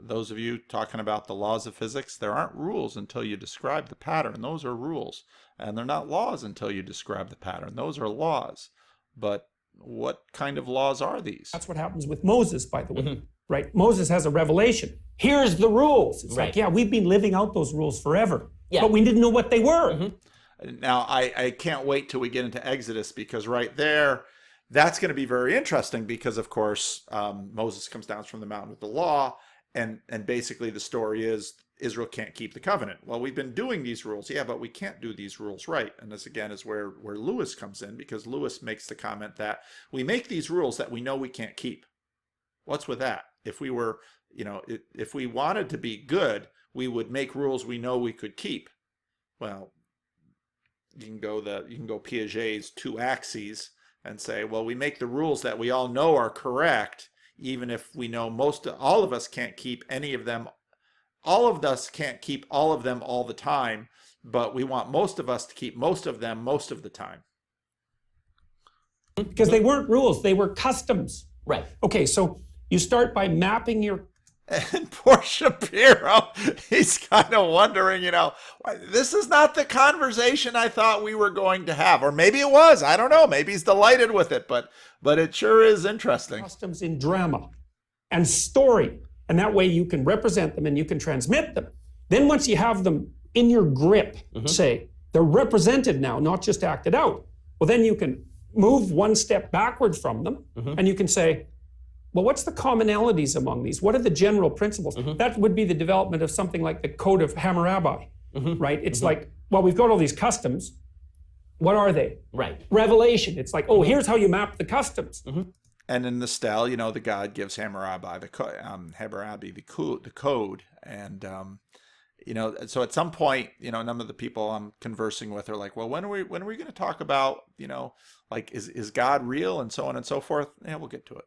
Those of you talking about the laws of physics, there aren't rules until you describe the pattern. Those are rules. And they're not laws until you describe the pattern. Those are laws. But what kind of laws are these? That's what happens with Moses, by the way. Right? Moses has a revelation. Here's the rules. It's like, yeah, we've been living out those rules forever. Yeah. But we didn't know what they were. Now, I can't wait till we get into Exodus, because right there, that's going to be very interesting because, of course, Moses comes down from the mountain with the law, and basically the story is Israel can't keep the covenant. Well, we've been doing these rules, yeah, but we can't do these rules right. And this, again, is where Lewis comes in, because Lewis makes the comment that we make these rules that we know we can't keep. What's with that? If we were, if we wanted to be good, we would make rules we know we could keep. Well, you can go Piaget's two axes and say, well, we make the rules that we all know are correct, even if we know all of us can't keep any of them. All of us can't keep all of them all the time, but we want most of us to keep most of them most of the time. Because they weren't rules, they were customs. Right. Okay, so you start by mapping your... And poor Shapiro, he's kind of wondering, this is not the conversation I thought we were going to have. Or maybe it was. I don't know. Maybe he's delighted with it, but it sure is interesting. Customs in drama and story. And that way you can represent them and you can transmit them. Then once you have them in your grip, say, they're represented now, not just acted out. Well, then you can move one step backward from them and you can say, well, what's the commonalities among these? What are the general principles? That would be the development of something like the Code of Hammurabi, right? It's like, well, we've got all these customs. What are they? Right. Revelation. It's like, oh, here's how you map the customs. And in the stele, the god gives Hammurabi the code, and so at some point, none of the people I'm conversing with are like, well, when are we going to talk about, like is God real and so on and so forth? Yeah, we'll get to it.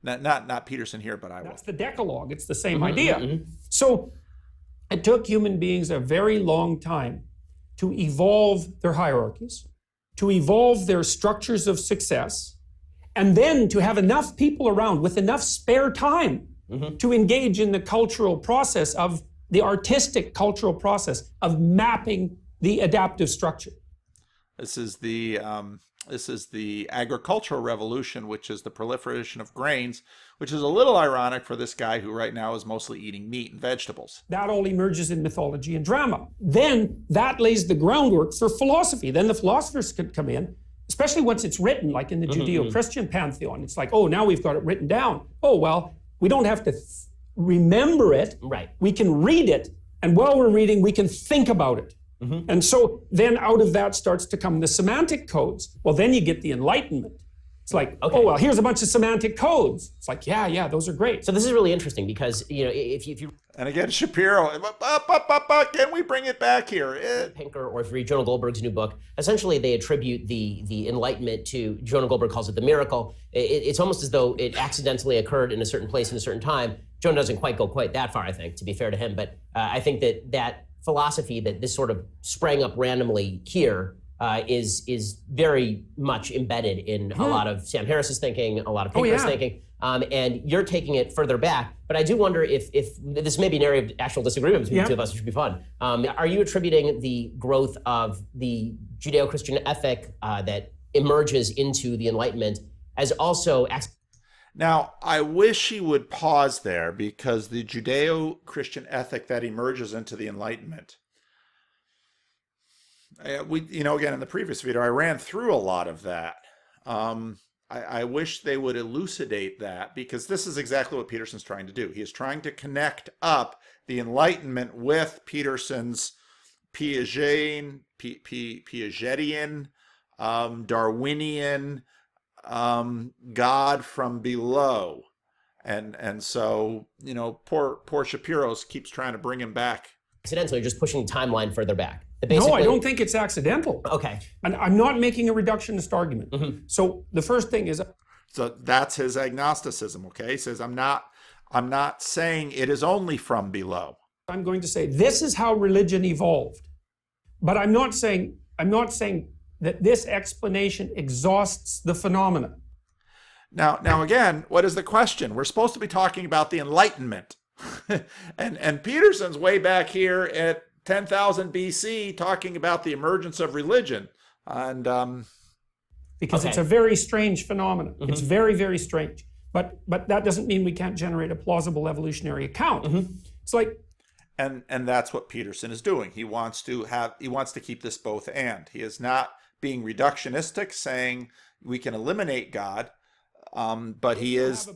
Not Peterson here, but I will. That's the Decalogue. It's the same idea. So it took human beings a very long time to evolve their hierarchies, to evolve their structures of success, and then to have enough people around with enough spare time to engage in the cultural process of the artistic cultural process of mapping the adaptive structure. This is the agricultural revolution, which is the proliferation of grains, which is a little ironic for this guy who right now is mostly eating meat and vegetables. That all emerges in mythology and drama. Then that lays the groundwork for philosophy. Then the philosophers could come in, especially once it's written, like in the Judeo-Christian pantheon. It's like, oh, now we've got it written down. Oh, well, we don't have to remember it. Right. We can read it. And while we're reading, we can think about it. And so then out of that starts to come the semantic codes. Well, then you get the Enlightenment. It's like, oh, well, here's a bunch of semantic codes. It's like, yeah, those are great. So this is really interesting because, if you... And again, Shapiro, can we bring it back here? Pinker, or if you read Jonah Goldberg's new book, essentially they attribute the Enlightenment to, Jonah Goldberg calls it the miracle. It's almost as though it accidentally occurred in a certain place in a certain time. Jonah doesn't go quite that far, I think, to be fair to him. But I think that philosophy that this sort of sprang up randomly here is very much embedded in a lot of Sam Harris's thinking, a lot of Pinker's thinking, and you're taking it further back. But I do wonder if this may be an area of actual disagreement between the two of us, which would be fun. Are you attributing the growth of the Judeo-Christian ethic that emerges into the Enlightenment as also... Now, I wish he would pause there, because the Judeo-Christian ethic that emerges into the Enlightenment, again, in the previous video, I ran through a lot of that. I wish they would elucidate that, because this is exactly what Peterson's trying to do. He is trying to connect up the Enlightenment with Peterson's Piagetian, Darwinian, God from below, and so poor Shapiro keeps trying to bring him back. Accidentally, just pushing the timeline further back. No, I don't think it's accidental. Okay, and I'm not making a reductionist argument. So the first thing is, so that's his agnosticism. Okay, he says I'm not I'm not saying it is only from below. I'm going to say this is how religion evolved. But I'm not saying that this explanation exhausts the phenomena. Now again, what is the question? We're supposed to be talking about the Enlightenment. and Peterson's way back here at 10,000 BC talking about the emergence of religion. And because it's a very strange phenomenon. It's very, very strange. But that doesn't mean we can't generate a plausible evolutionary account. It's like, and that's what Peterson is doing. He wants to keep this both and. He is not being reductionistic, saying we can eliminate God, but he is.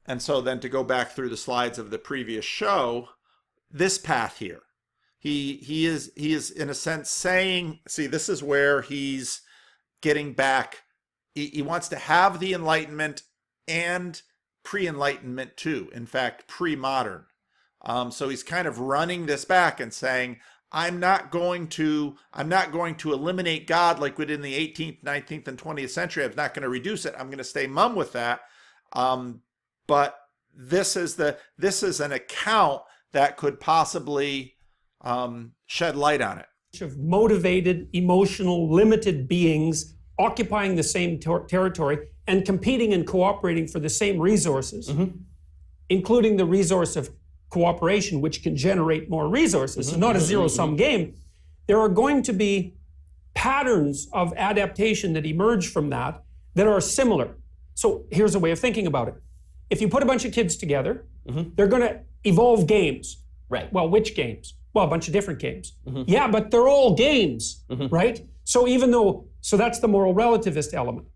And so then to go back through the slides of the previous show, this path here, he is in a sense saying, see, this is where he's getting back. He wants to have the Enlightenment and pre-Enlightenment too. In fact, pre-modern. So he's kind of running this back and saying, I'm not going to eliminate God like we did in the 18th, 19th, and 20th century. I'm not going to reduce it. I'm going to stay mum with that. But this is an account that could possibly shed light on it. Of motivated, emotional, limited beings occupying the same territory and competing and cooperating for the same resources, including the resource of cooperation, which can generate more resources. It's not a zero-sum game. There are going to be patterns of adaptation that emerge from that are similar. So here's a way of thinking about it. If you put a bunch of kids together, they're going to evolve games. Right. Well, which games? Well, a bunch of different games. Yeah, but they're all games, right? So that's the moral relativist element.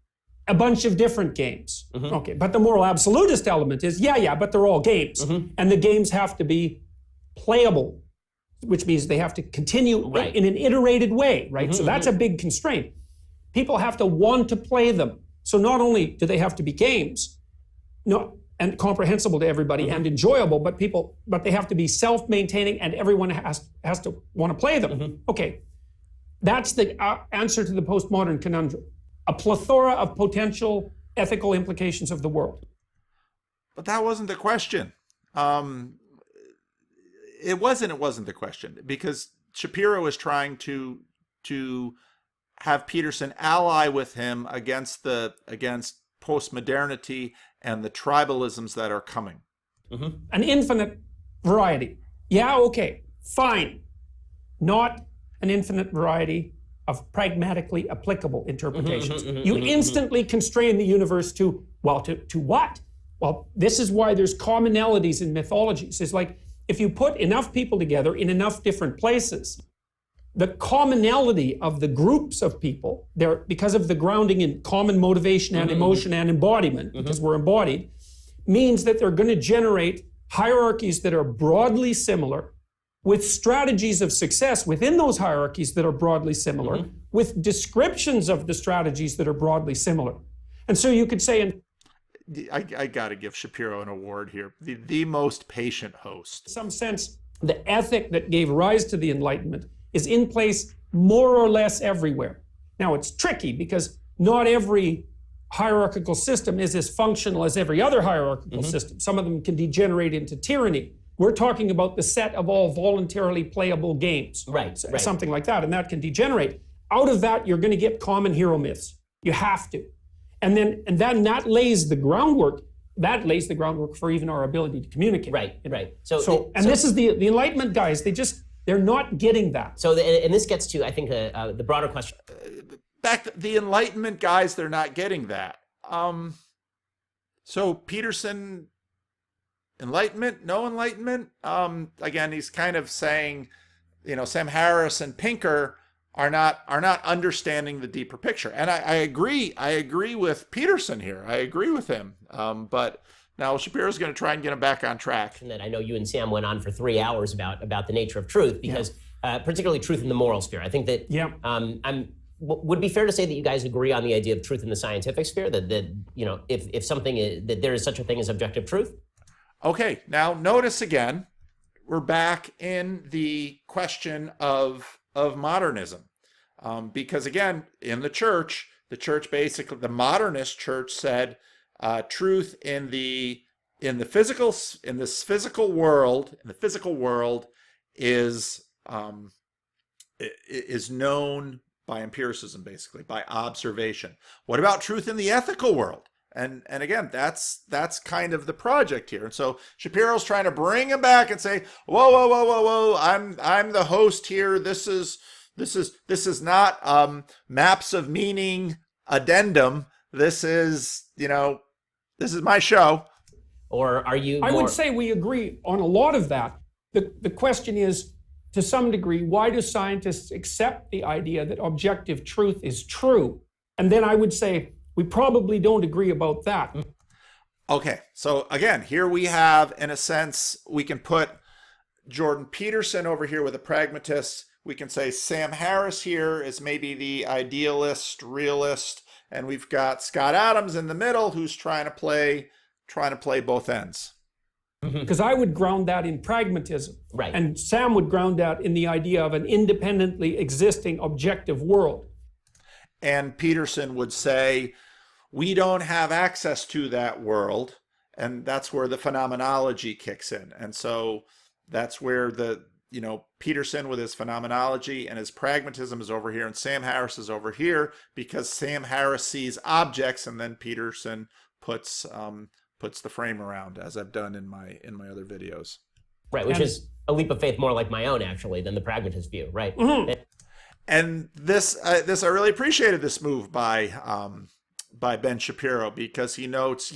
A bunch of different games. Okay, but the moral absolutist element is, but they're all games. And the games have to be playable, which means they have to continue in an iterated way, right? So that's a big constraint. People have to want to play them. So not only do they have to be games, and comprehensible to everybody and enjoyable, but they have to be self-maintaining and everyone has to want to play them. Okay, that's the answer to the postmodern conundrum. A plethora of potential ethical implications of the world. But that wasn't the question. It wasn't the question, because Shapiro is trying to have Peterson ally with him against postmodernity and the tribalisms that are coming. An infinite variety. Yeah, okay, fine. Not an infinite variety of pragmatically applicable interpretations. You instantly constrain the universe to what? Well, this is why there's commonalities in mythologies. It's like, if you put enough people together in enough different places, the commonality of the groups of people, because of the grounding in common motivation and emotion and embodiment, because we're embodied, means that they're going to generate hierarchies that are broadly similar, with strategies of success within those hierarchies that are broadly similar, with descriptions of the strategies that are broadly similar. And so you could say, I got to give Shapiro an award here, the most patient host. In some sense, the ethic that gave rise to the Enlightenment is in place more or less everywhere. Now, it's tricky because not every hierarchical system is as functional as every other hierarchical system. Some of them can degenerate into tyranny. We're talking about the set of all voluntarily playable games. Right. Something like that, and that can degenerate. Out of that, you're going to get common hero myths. You have to. And then that lays the groundwork. That lays the groundwork for even our ability to communicate. Right. This is the Enlightenment guys. They're not getting that. And this gets to, I think, the broader question. Back to the Enlightenment guys, they're not getting that. So Peterson, Enlightenment, no Enlightenment? Again, he's kind of saying, Sam Harris and Pinker are not understanding the deeper picture. And I agree with Peterson here. I agree with him. But now Shapiro's going to try and get him back on track. And then I know you and Sam went on for 3 hours about the nature of truth, because particularly truth in the moral sphere. I think that would it be fair to say that you guys agree on the idea of truth in the scientific sphere, that if something is, that there is such a thing as objective truth? Okay, now notice again, we're back in the question of modernism. Because again, in the church basically, the modernist church said, truth in this physical world is known by empiricism, basically by observation. What about truth in the ethical world? And again, that's kind of the project here. And so Shapiro's trying to bring him back and say, whoa, I'm the host here. This is not maps of meaning addendum. This is my show. Or are you? I would say we agree on a lot of that. The question is, to some degree, why do scientists accept the idea that objective truth is true? And then I would say we probably don't agree about that. Okay, so again, here we have, in a sense, we can put Jordan Peterson over here with a pragmatist. We can say Sam Harris here is maybe the idealist, realist, and we've got Scott Adams in the middle who's trying to play both ends. Because I would ground that in pragmatism. Right. And Sam would ground that in the idea of an independently existing objective world. And Peterson would say, we don't have access to that world, and that's where the phenomenology kicks in. And so that's where Peterson with his phenomenology and his pragmatism is over here, and Sam Harris is over here, because Sam Harris sees objects, and then Peterson puts the frame around, as I've done in my other videos. Right, which is a leap of faith more like my own, actually, than the pragmatist view, right? Mm-hmm. And this I really appreciated this move by Ben Shapiro, because he notes,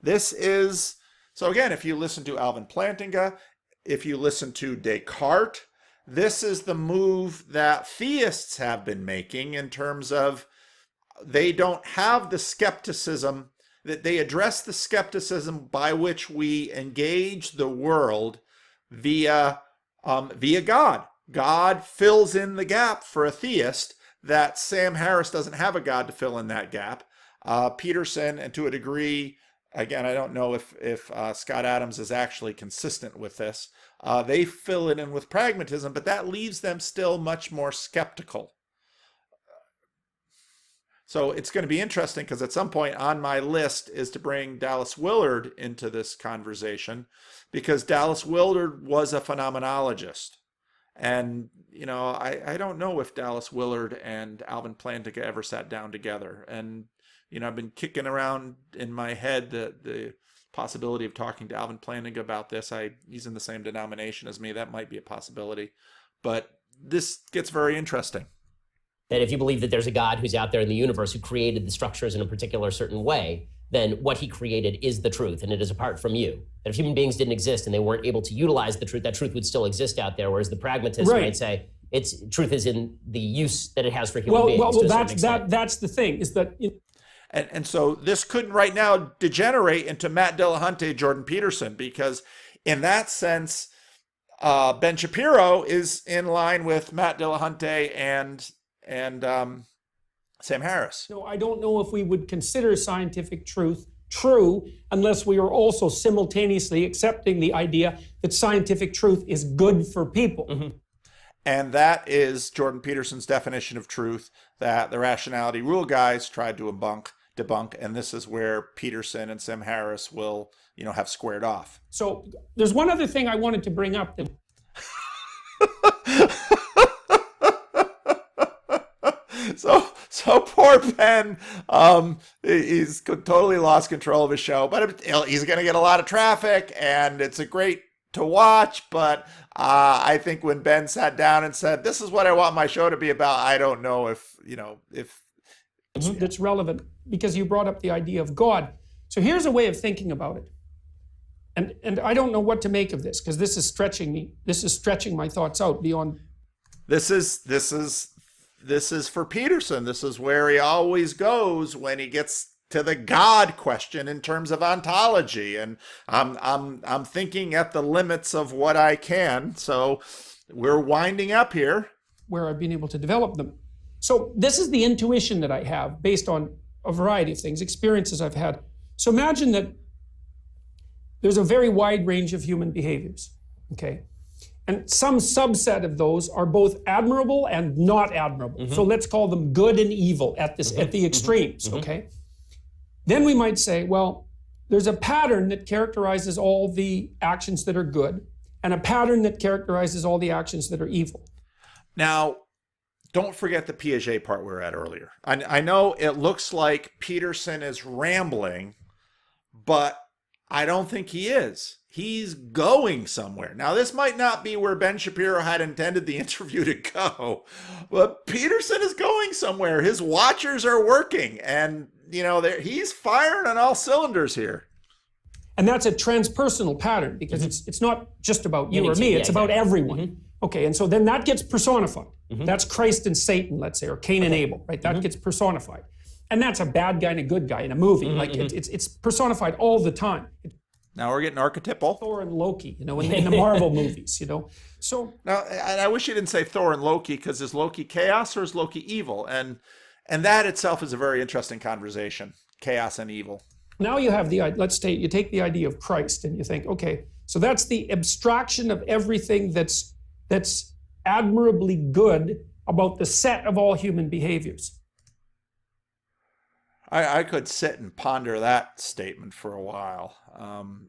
this is, so again, if you listen to Alvin Plantinga, if you listen to Descartes, this is the move that theists have been making in terms of they don't have the skepticism, that they address the skepticism by which we engage the world via God. God fills in the gap for a theist that Sam Harris doesn't have a God to fill in that gap. Peterson, and to a degree, again, I don't know if Scott Adams is actually consistent with this, they fill it in with pragmatism, but that leaves them still much more skeptical. So it's going to be interesting, because at some point on my list is to bring Dallas Willard into this conversation, because Dallas Willard was a phenomenologist. And, I don't know if Dallas Willard and Alvin Plantinga ever sat down together. And, I've been kicking around in my head the possibility of talking to Alvin Plantinga about this. He's in the same denomination as me. That might be a possibility. But this gets very interesting. That if you believe that there's a God who's out there in the universe who created the structures in a particular certain way, then what he created is the truth, and it is apart from you. That if human beings didn't exist and they weren't able to utilize the truth, that truth would still exist out there, whereas the pragmatist might say truth is in the use that it has for human beings. Well, that's the thing, is that... And so this couldn't right now degenerate into Matt Dillahunty, Jordan Peterson, because in that sense, Ben Shapiro is in line with Matt Dillahunty and Sam Harris. No, I don't know if we would consider scientific truth true unless we are also simultaneously accepting the idea that scientific truth is good for people. Mm-hmm. And that is Jordan Peterson's definition of truth that the rationality rule guys tried to debunk, and this is where Peterson and Sam Harris will, have squared off. So there's one other thing I wanted to bring up that So poor Ben, he's totally lost control of his show, but he's going to get a lot of traffic, and it's a great to watch. But I think when Ben sat down and said, "This is what I want my show to be about," I don't know if that's relevant, because you brought up the idea of God. So here's a way of thinking about it, and I don't know what to make of this, because this is stretching me. This is stretching my thoughts out beyond. This is for Peterson. This is where he always goes when he gets to the God question in terms of ontology. And I'm thinking at the limits of what I can. So we're winding up here. Where I've been able to develop them. So this is the intuition that I have based on a variety of things, experiences I've had. So imagine that there's a very wide range of human behaviors, okay? And some subset of those are both admirable and not admirable. Mm-hmm. So let's call them good and evil at the extremes, okay? then we might say, well, there's a pattern that characterizes all the actions that are good and a pattern that characterizes all the actions that are evil. Now, don't forget the Piaget part we were at earlier. I know it looks like Peterson is rambling, but I don't think he is. He's going somewhere. Now, this might not be where Ben Shapiro had intended the interview to go, but Peterson is going somewhere. His watchers are working, and he's firing on all cylinders here. And that's a transpersonal pattern, because it's not just about you or me, it's about everyone. Okay, and so then that gets personified. That's Christ and Satan, let's say, or Cain and Abel, right? That gets personified. And that's a bad guy and a good guy in a movie. Like it's personified all the time. Now we're getting archetypal. Thor and Loki, in the Marvel movies, So now, and I wish you didn't say Thor and Loki, because is Loki chaos or is Loki evil? And that itself is a very interesting conversation, chaos and evil. Now you have let's say you take the idea of Christ and you think, okay, so that's the abstraction of everything that's admirably good about the set of all human behaviors. I could sit and ponder that statement for a while.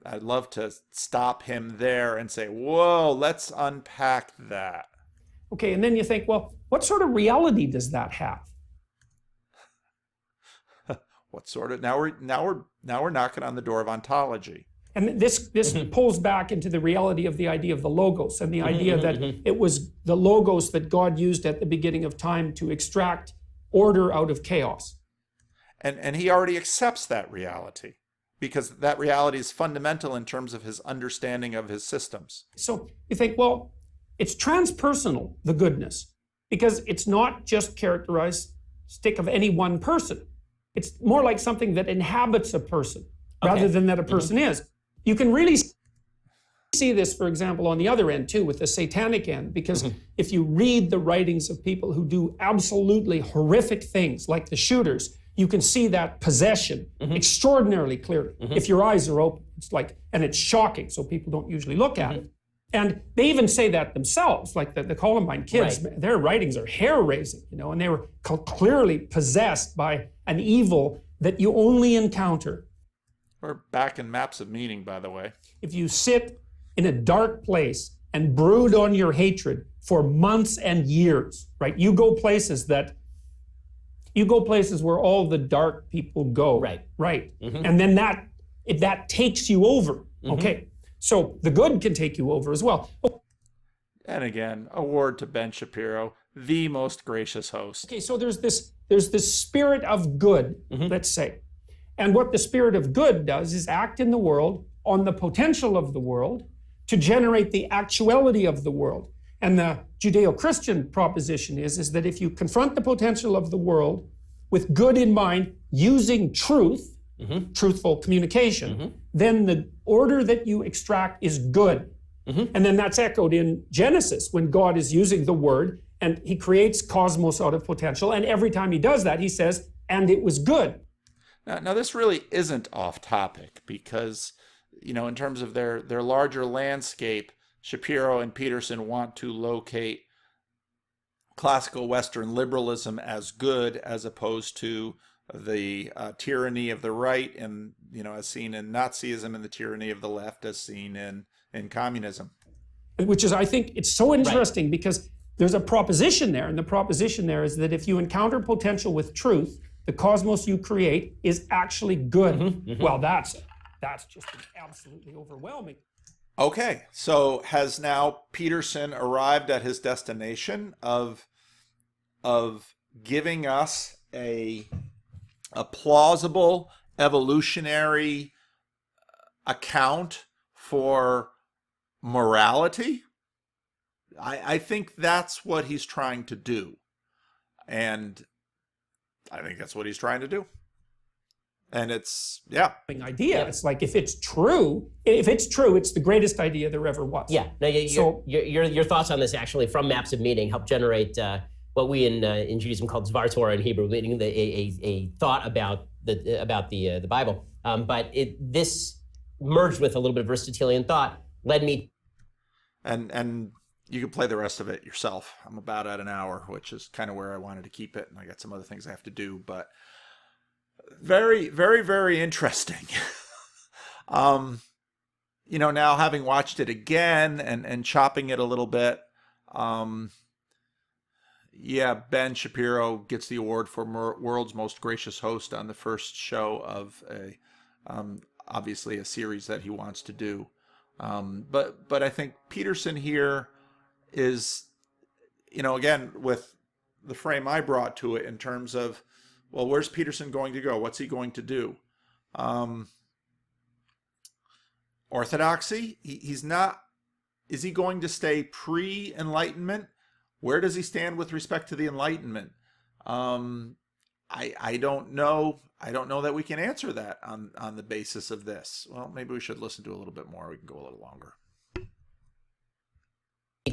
I'd love to stop him there and say, whoa, let's unpack that. Okay, and then you think, well, what sort of reality does that have? What sort of? Now we're knocking on the door of ontology. And this pulls back into the reality of the idea of the logos and the idea that it was the logos that God used at the beginning of time to extract order out of chaos. And he already accepts that reality, because that reality is fundamental in terms of his understanding of his systems. So you think, well, it's transpersonal, the goodness, because it's not just characteristic of any one person. It's more like something that inhabits a person rather than that a person is. You can really see this, for example, on the other end too, with the satanic end, because if you read the writings of people who do absolutely horrific things, like the shooters, you can see that possession extraordinarily clearly. If your eyes are open, and it's shocking, so people don't usually look at it. And they even say that themselves, like the Columbine kids, their writings are hair-raising, and they were clearly possessed by an evil that you only encounter. We're back in Maps of Meaning, by the way. If you sit in a dark place and brood on your hatred for months and years, right? You go places where all the dark people go. Right. And then that takes you over. Okay. So the good can take you over as well. And again, award to Ben Shapiro, the most gracious host. Okay, so there's this spirit of good, let's say. And what the spirit of good does is act in the world on the potential of the world to generate the actuality of the world. And the Judeo-Christian proposition is that if you confront the potential of the world with good in mind, using truth, truthful communication, then the order that you extract is good. And then that's echoed in Genesis when God is using the word and he creates cosmos out of potential. And every time he does that, he says, and it was good. Now this really isn't off topic, because, in terms of their larger landscape, Shapiro and Peterson want to locate classical Western liberalism as good, as opposed to the tyranny of the right, and as seen in Nazism, and the tyranny of the left as seen in communism. Which is, I think, it's so interesting because there's a proposition there, and the proposition there is that if you encounter potential with truth, the cosmos you create is actually good. Well, that's just absolutely overwhelming. Okay, so has now Peterson arrived at his destination of giving us a plausible evolutionary account for morality? I think that's what he's trying to do. And I think that's what he's trying to do. And it's, idea. It's like, if it's true, it's the greatest idea there ever was. Yeah. No, your thoughts on this actually from Maps of Meaning help generate what we in Judaism called Dvar Torah in Hebrew, meaning a thought about the Bible. But this merged with a little bit of Aristotelian thought, led me. And you can play the rest of it yourself. I'm about at an hour, which is kind of where I wanted to keep it, and I got some other things I have to do. But Very, very, very interesting. um, now having watched it again and chopping it a little bit, um, yeah, Ben Shapiro gets the award for world's most gracious host on the first show of obviously a series that he wants to do. But I think Peterson here is, again, with the frame I brought to it in terms of, well, where's Peterson going to go? What's he going to do? Orthodoxy, he's not, is he going to stay pre-Enlightenment? Where does he stand with respect to the Enlightenment? I don't know. I don't know that we can answer that on the basis of this. Well, maybe we should listen to a little bit more. We can go a little longer.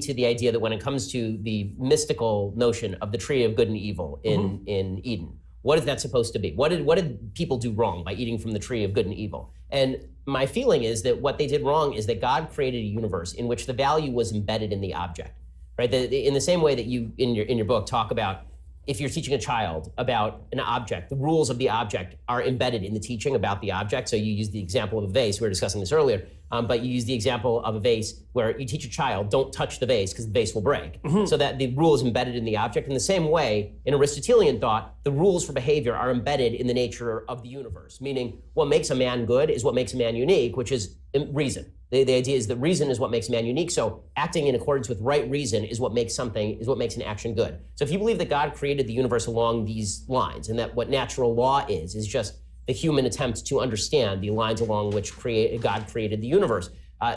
To the idea that when it comes to the mystical notion of the tree of good and evil in Eden, what is that supposed to be? What did people do wrong by eating from the tree of good and evil? And my feeling is that what they did wrong is that God created a universe in which the value was embedded in the object, right? In the same way that you in your book talk about, if you're teaching a child about an object, the rules of the object are embedded in the teaching about the object. So you use the example of a vase. We were discussing this earlier, but you use the example of a vase where you teach a child, don't touch the vase because the vase will break. So that the rule is embedded in the object. In the same way, in Aristotelian thought, the rules for behavior are embedded in the nature of the universe, meaning what makes a man good is what makes a man unique, which is reason. The idea is that reason is what makes a man unique. So acting in accordance with right reason is what makes an action good. So if you believe that God created the universe along these lines, and that what natural law is just the human attempt to understand the lines along which God created the universe,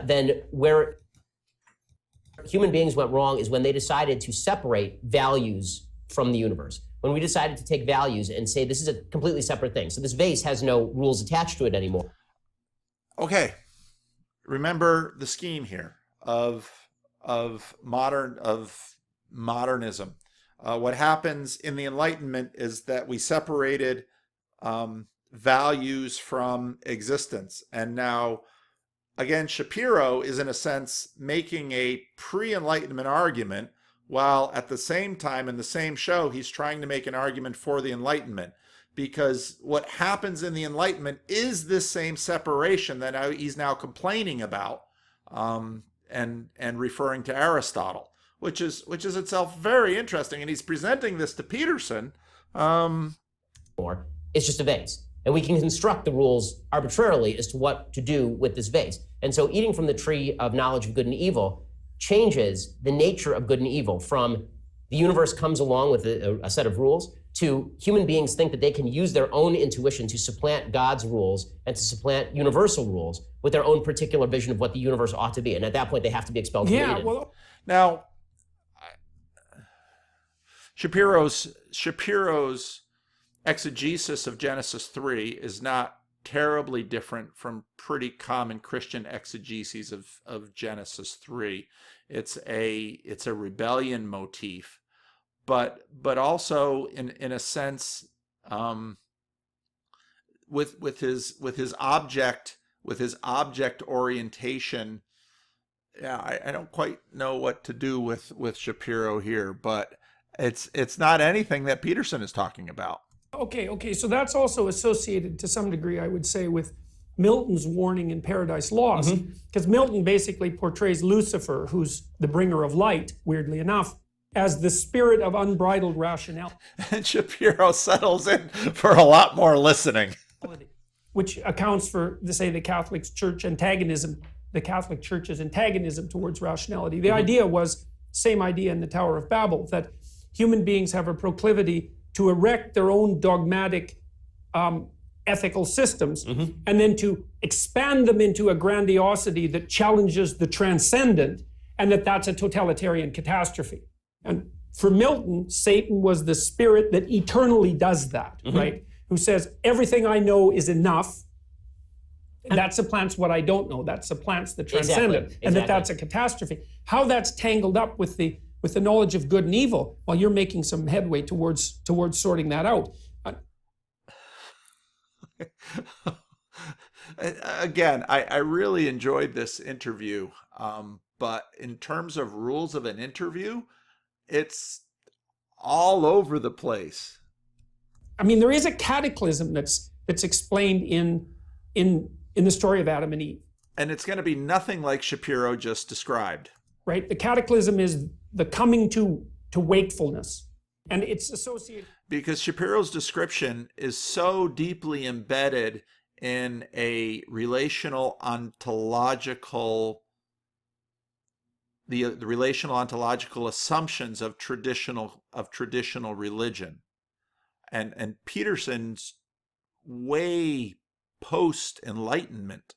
then where human beings went wrong is when they decided to separate values from the universe. When we decided to take values and say this is a completely separate thing. So this vase has no rules attached to it anymore. Okay. Remember the scheme here of modernism. What happens in the Enlightenment is that we separated values from existence, and now again Shapiro is in a sense making a pre-Enlightenment argument, while at the same time in the same show he's trying to make an argument for the Enlightenment. Because what happens in the Enlightenment is this same separation that he's now complaining about, and referring to Aristotle, which is itself very interesting. And he's presenting this to Peterson. It's just a vase, and we can construct the rules arbitrarily as to what to do with this vase. And so, eating from the tree of knowledge of good and evil changes the nature of good and evil from the universe comes along with a set of rules to human beings think that they can use their own intuition to supplant God's rules and to supplant universal rules with their own particular vision of what the universe ought to be. And at that point, they have to be expelled from Eden. Well, now, Shapiro's exegesis of Genesis 3 is not terribly different from pretty common Christian exegeses of Genesis 3. It's a rebellion motif, but also in a sense, with his object orientation. Yeah, I don't quite know what to do with Shapiro here, but it's not anything that Peterson is talking about. Okay. So that's also associated to some degree, I would say, with Milton's warning in Paradise Lost, because Milton basically portrays Lucifer, who's the bringer of light, weirdly enough, as the spirit of unbridled rationality. And Shapiro settles in for a lot more listening. Which accounts for, say, the Catholic Church's antagonism towards rationality. The idea was, same idea in the Tower of Babel, that human beings have a proclivity to erect their own dogmatic ethical systems, and then to expand them into a grandiosity that challenges the transcendent, and that's a totalitarian catastrophe. And for Milton, Satan was the spirit that eternally does that, right? Who says, everything I know is enough, and that supplants what I don't know. That supplants the transcendent, and that's a catastrophe. How that's tangled up with the knowledge of good and evil, well, you're making some headway towards sorting that out. Again, I really enjoyed this interview, but in terms of rules of an interview, it's all over the place. I mean, there is a cataclysm that's explained in the story of Adam and Eve. And it's going to be nothing like Shapiro just described. Right? The cataclysm is the coming to wakefulness. And it's associated. Because Shapiro's description is so deeply embedded in a relational ontological, the relational ontological assumptions of traditional religion. And Peterson's way post Enlightenment.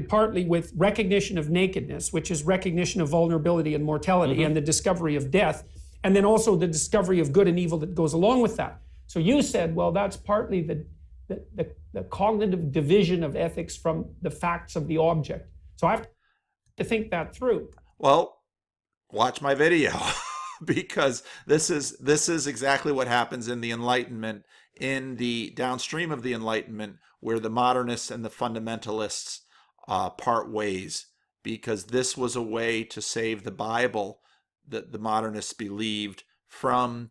Partly with recognition of nakedness, which is recognition of vulnerability and mortality, and the discovery of death, and then also the discovery of good and evil that goes along with that. So you said, well, that's partly the cognitive division of ethics from the facts of the object. So I have to think that through. Well, watch my video because this is exactly what happens in the Enlightenment, in the downstream of the Enlightenment, where the modernists and the fundamentalists part ways, because this was a way to save the Bible that the modernists believed from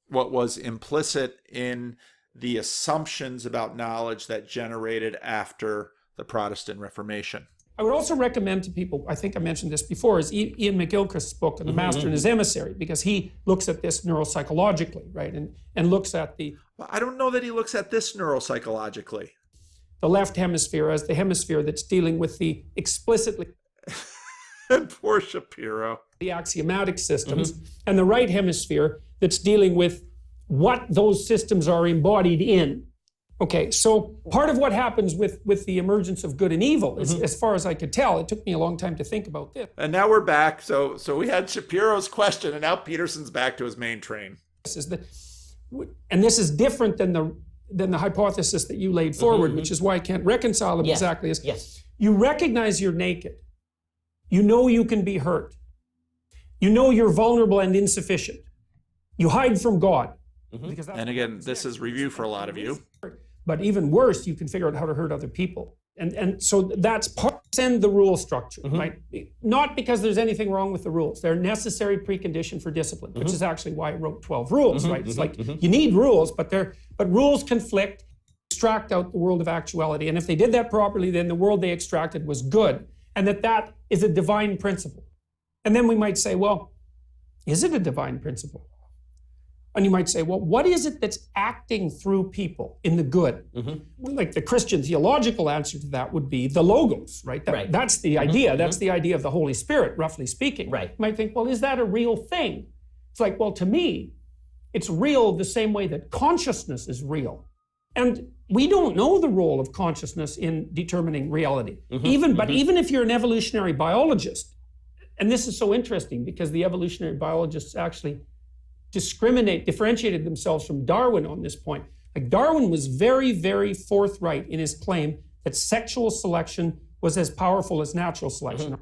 what was implicit in the assumptions about knowledge that generated after the Protestant Reformation. I would also recommend to people, I think I mentioned this before, is Ian McGilchrist's book, The Master and His Emissary, because he looks at this neuropsychologically, right? And looks at Well, I don't know that he looks at this neuropsychologically. The left hemisphere as the hemisphere that's dealing with the explicitly and poor Shapiro. The axiomatic systems, and the right hemisphere that's dealing with what those systems are embodied in. Okay, so part of what happens with the emergence of good and evil, is, as far as I could tell, it took me a long time to think about this. And now we're back. So we had Shapiro's question, and now Peterson's back to his main train. And this is different than the hypothesis that you laid forward, which is why I can't reconcile them exactly. You recognize you're naked. You know you can be hurt. You know you're vulnerable and insufficient. You hide from God. And again, this is review for a lot of you. But even worse, you can figure out how to hurt other people. And so that's part of the rule structure, right? Not because there's anything wrong with the rules. They're a necessary precondition for discipline, which is actually why I wrote 12 rules, right? It's like you need rules, but rules conflict, extract out the world of actuality. And if they did that properly, then the world they extracted was good. And that is a divine principle. And then we might say, well, is it a divine principle? And you might say, well, what is it that's acting through people in the good? Like the Christian theological answer to that would be the logos, right? That's the idea. That's the idea of the Holy Spirit, roughly speaking. Right. You might think, well, is that a real thing? It's like, well, to me, it's real the same way that consciousness is real. And we don't know the role of consciousness in determining reality. But even if you're an evolutionary biologist, and this is so interesting because the evolutionary biologists actually differentiated themselves from Darwin on this point. Like Darwin was very, very forthright in his claim that sexual selection was as powerful as natural selection.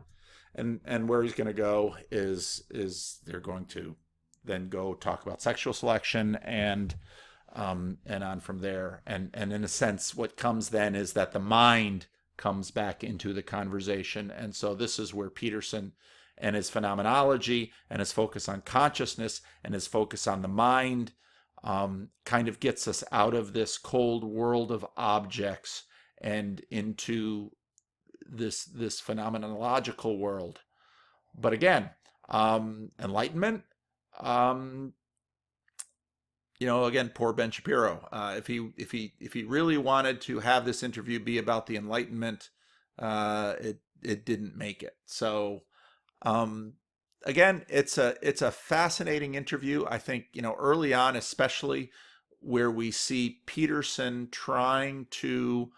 And where he's going to go is they're going to then go talk about sexual selection and on from there. And in a sense, what comes then is that the mind comes back into the conversation. And so this is where Peterson and his phenomenology and his focus on consciousness and his focus on the mind kind of gets us out of this cold world of objects and into this phenomenological world. But again, Enlightenment, again, poor Ben Shapiro. If he really wanted to have this interview be about the Enlightenment, it didn't make it. So again, it's a fascinating interview. I think, early on, especially where we see Peterson trying to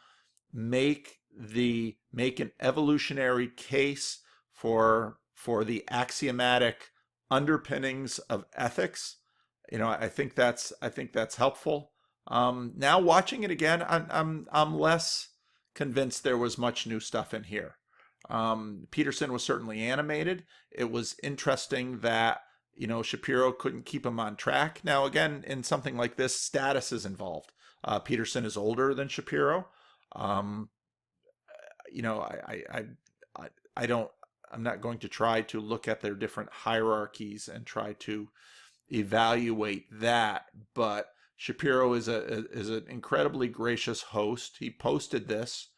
make an evolutionary case for the axiomatic underpinnings of ethics. I think that's helpful. Now watching it again, I'm less convinced there was much new stuff in here. Peterson was certainly animated. It was interesting that, Shapiro couldn't keep him on track. Now, again, in something like this, status is involved. Peterson is older than Shapiro. I'm not going to try to look at their different hierarchies and try to evaluate that, but Shapiro is an incredibly gracious host. He posted this.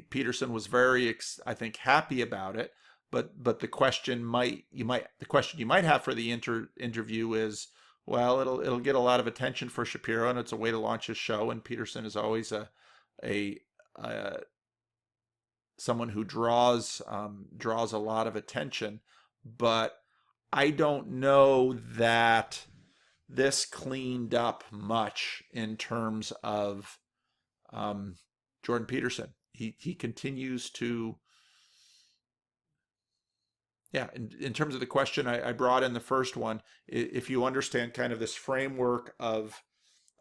Peterson was very, I think, happy about it. But the question you might have for the interview is, well, it'll get a lot of attention for Shapiro, and it's a way to launch his show. And Peterson is always a someone who draws a lot of attention. But I don't know that this cleaned up much in terms of Jordan Peterson. He continues to, yeah, in terms of the question I brought in the first one, if you understand kind of this framework of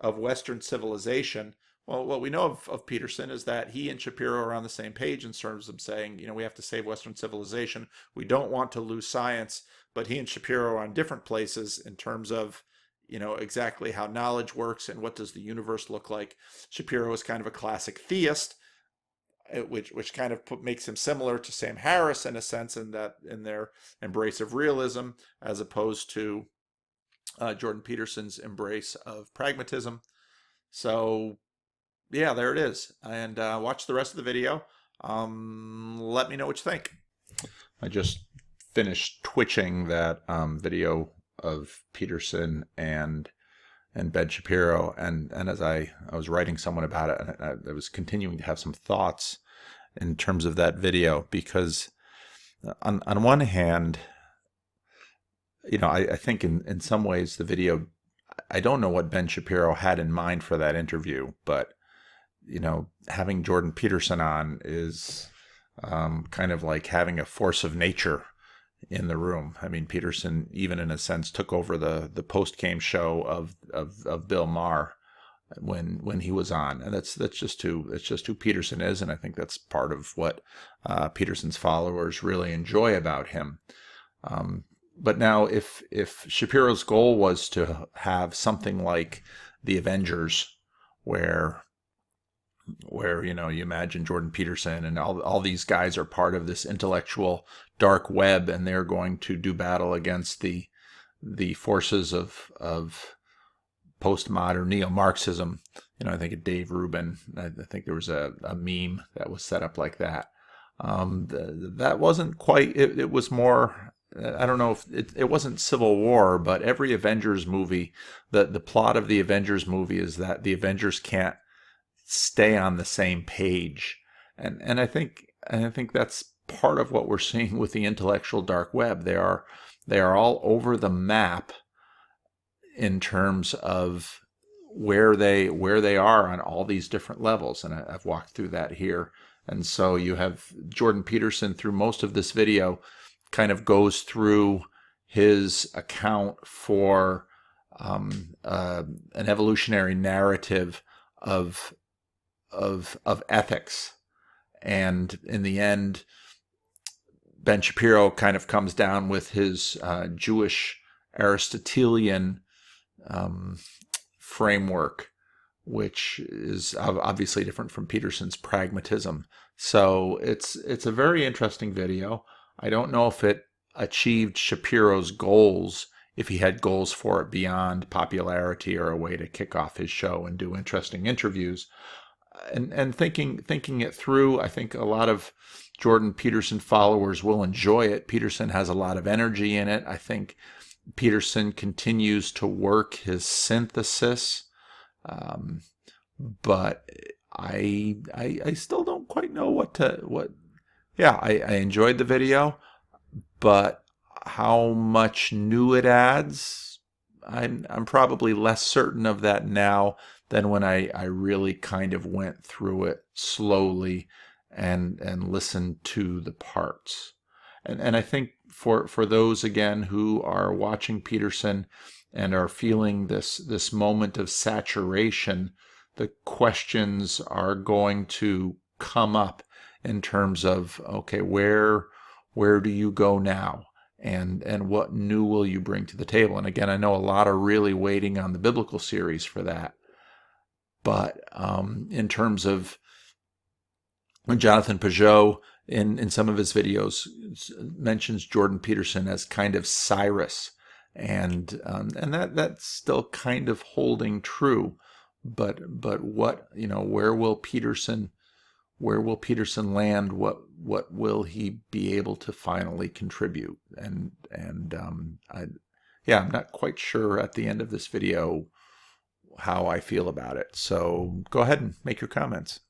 Western civilization, well, what we know of Peterson is that he and Shapiro are on the same page in terms of saying, we have to save Western civilization. We don't want to lose science, but he and Shapiro are on different places in terms of, exactly how knowledge works and what does the universe look like. Shapiro is kind of a classic theist, which kind of makes him similar to Sam Harris in a sense, in their embrace of realism, as opposed to Jordan Peterson's embrace of pragmatism. So yeah, there it is. And watch the rest of the video. Let me know what you think. I just finished twitching that video of Peterson and Ben Shapiro, and as I was writing someone about it, and I was continuing to have some thoughts in terms of that video, because on one hand, I think in some ways the video, I don't know what Ben Shapiro had in mind for that interview, but having Jordan Peterson on is kind of like having a force of nature in the room. I mean, Peterson, even in a sense, took over the post-game show of Bill Maher when he was on, and that's just who Peterson is, and I think that's part of what Peterson's followers really enjoy about him. But now, if Shapiro's goal was to have something like the Avengers, where you imagine Jordan Peterson and all these guys are part of this intellectual dark web, and they're going to do battle against the forces of postmodern neo-Marxism. I think of Dave Rubin. I think there was a meme that was set up like that. That wasn't quite. It was more. I don't know if it wasn't Civil War, but every Avengers movie, the plot of the Avengers movie is that the Avengers can't stay on the same page, and I think that's part of what we're seeing with the intellectual dark web. They are all over the map in terms of where they are on all these different levels, and I've walked through that here. And so you have Jordan Peterson through most of this video kind of goes through his account for an evolutionary narrative of ethics, and in the end, Ben Shapiro kind of comes down with his Jewish Aristotelian framework, which is obviously different from Peterson's pragmatism. So it's a very interesting video. I don't know if it achieved Shapiro's goals, if he had goals for it beyond popularity or a way to kick off his show and do interesting interviews. And thinking it through, I think a lot of Jordan Peterson followers will enjoy it. Peterson has a lot of energy in it. I think Peterson continues to work his synthesis, but I still don't quite know what. Yeah, I enjoyed the video, but how much new it adds, I'm probably less certain of that now than when I really kind of went through it slowly and listened to the parts. And I think for those, again, who are watching Peterson and are feeling this moment of saturation, the questions are going to come up in terms of, okay, where do you go now? And what new will you bring to the table? And again, I know a lot are really waiting on the biblical series for that. But in terms of Jonathan Peugeot, in some of his videos, mentions Jordan Peterson as kind of Cyrus. and that's still kind of holding true. But what, where will Peterson land? What will he be able to finally contribute? I'm not quite sure at the end of this video how I feel about it. So go ahead and make your comments.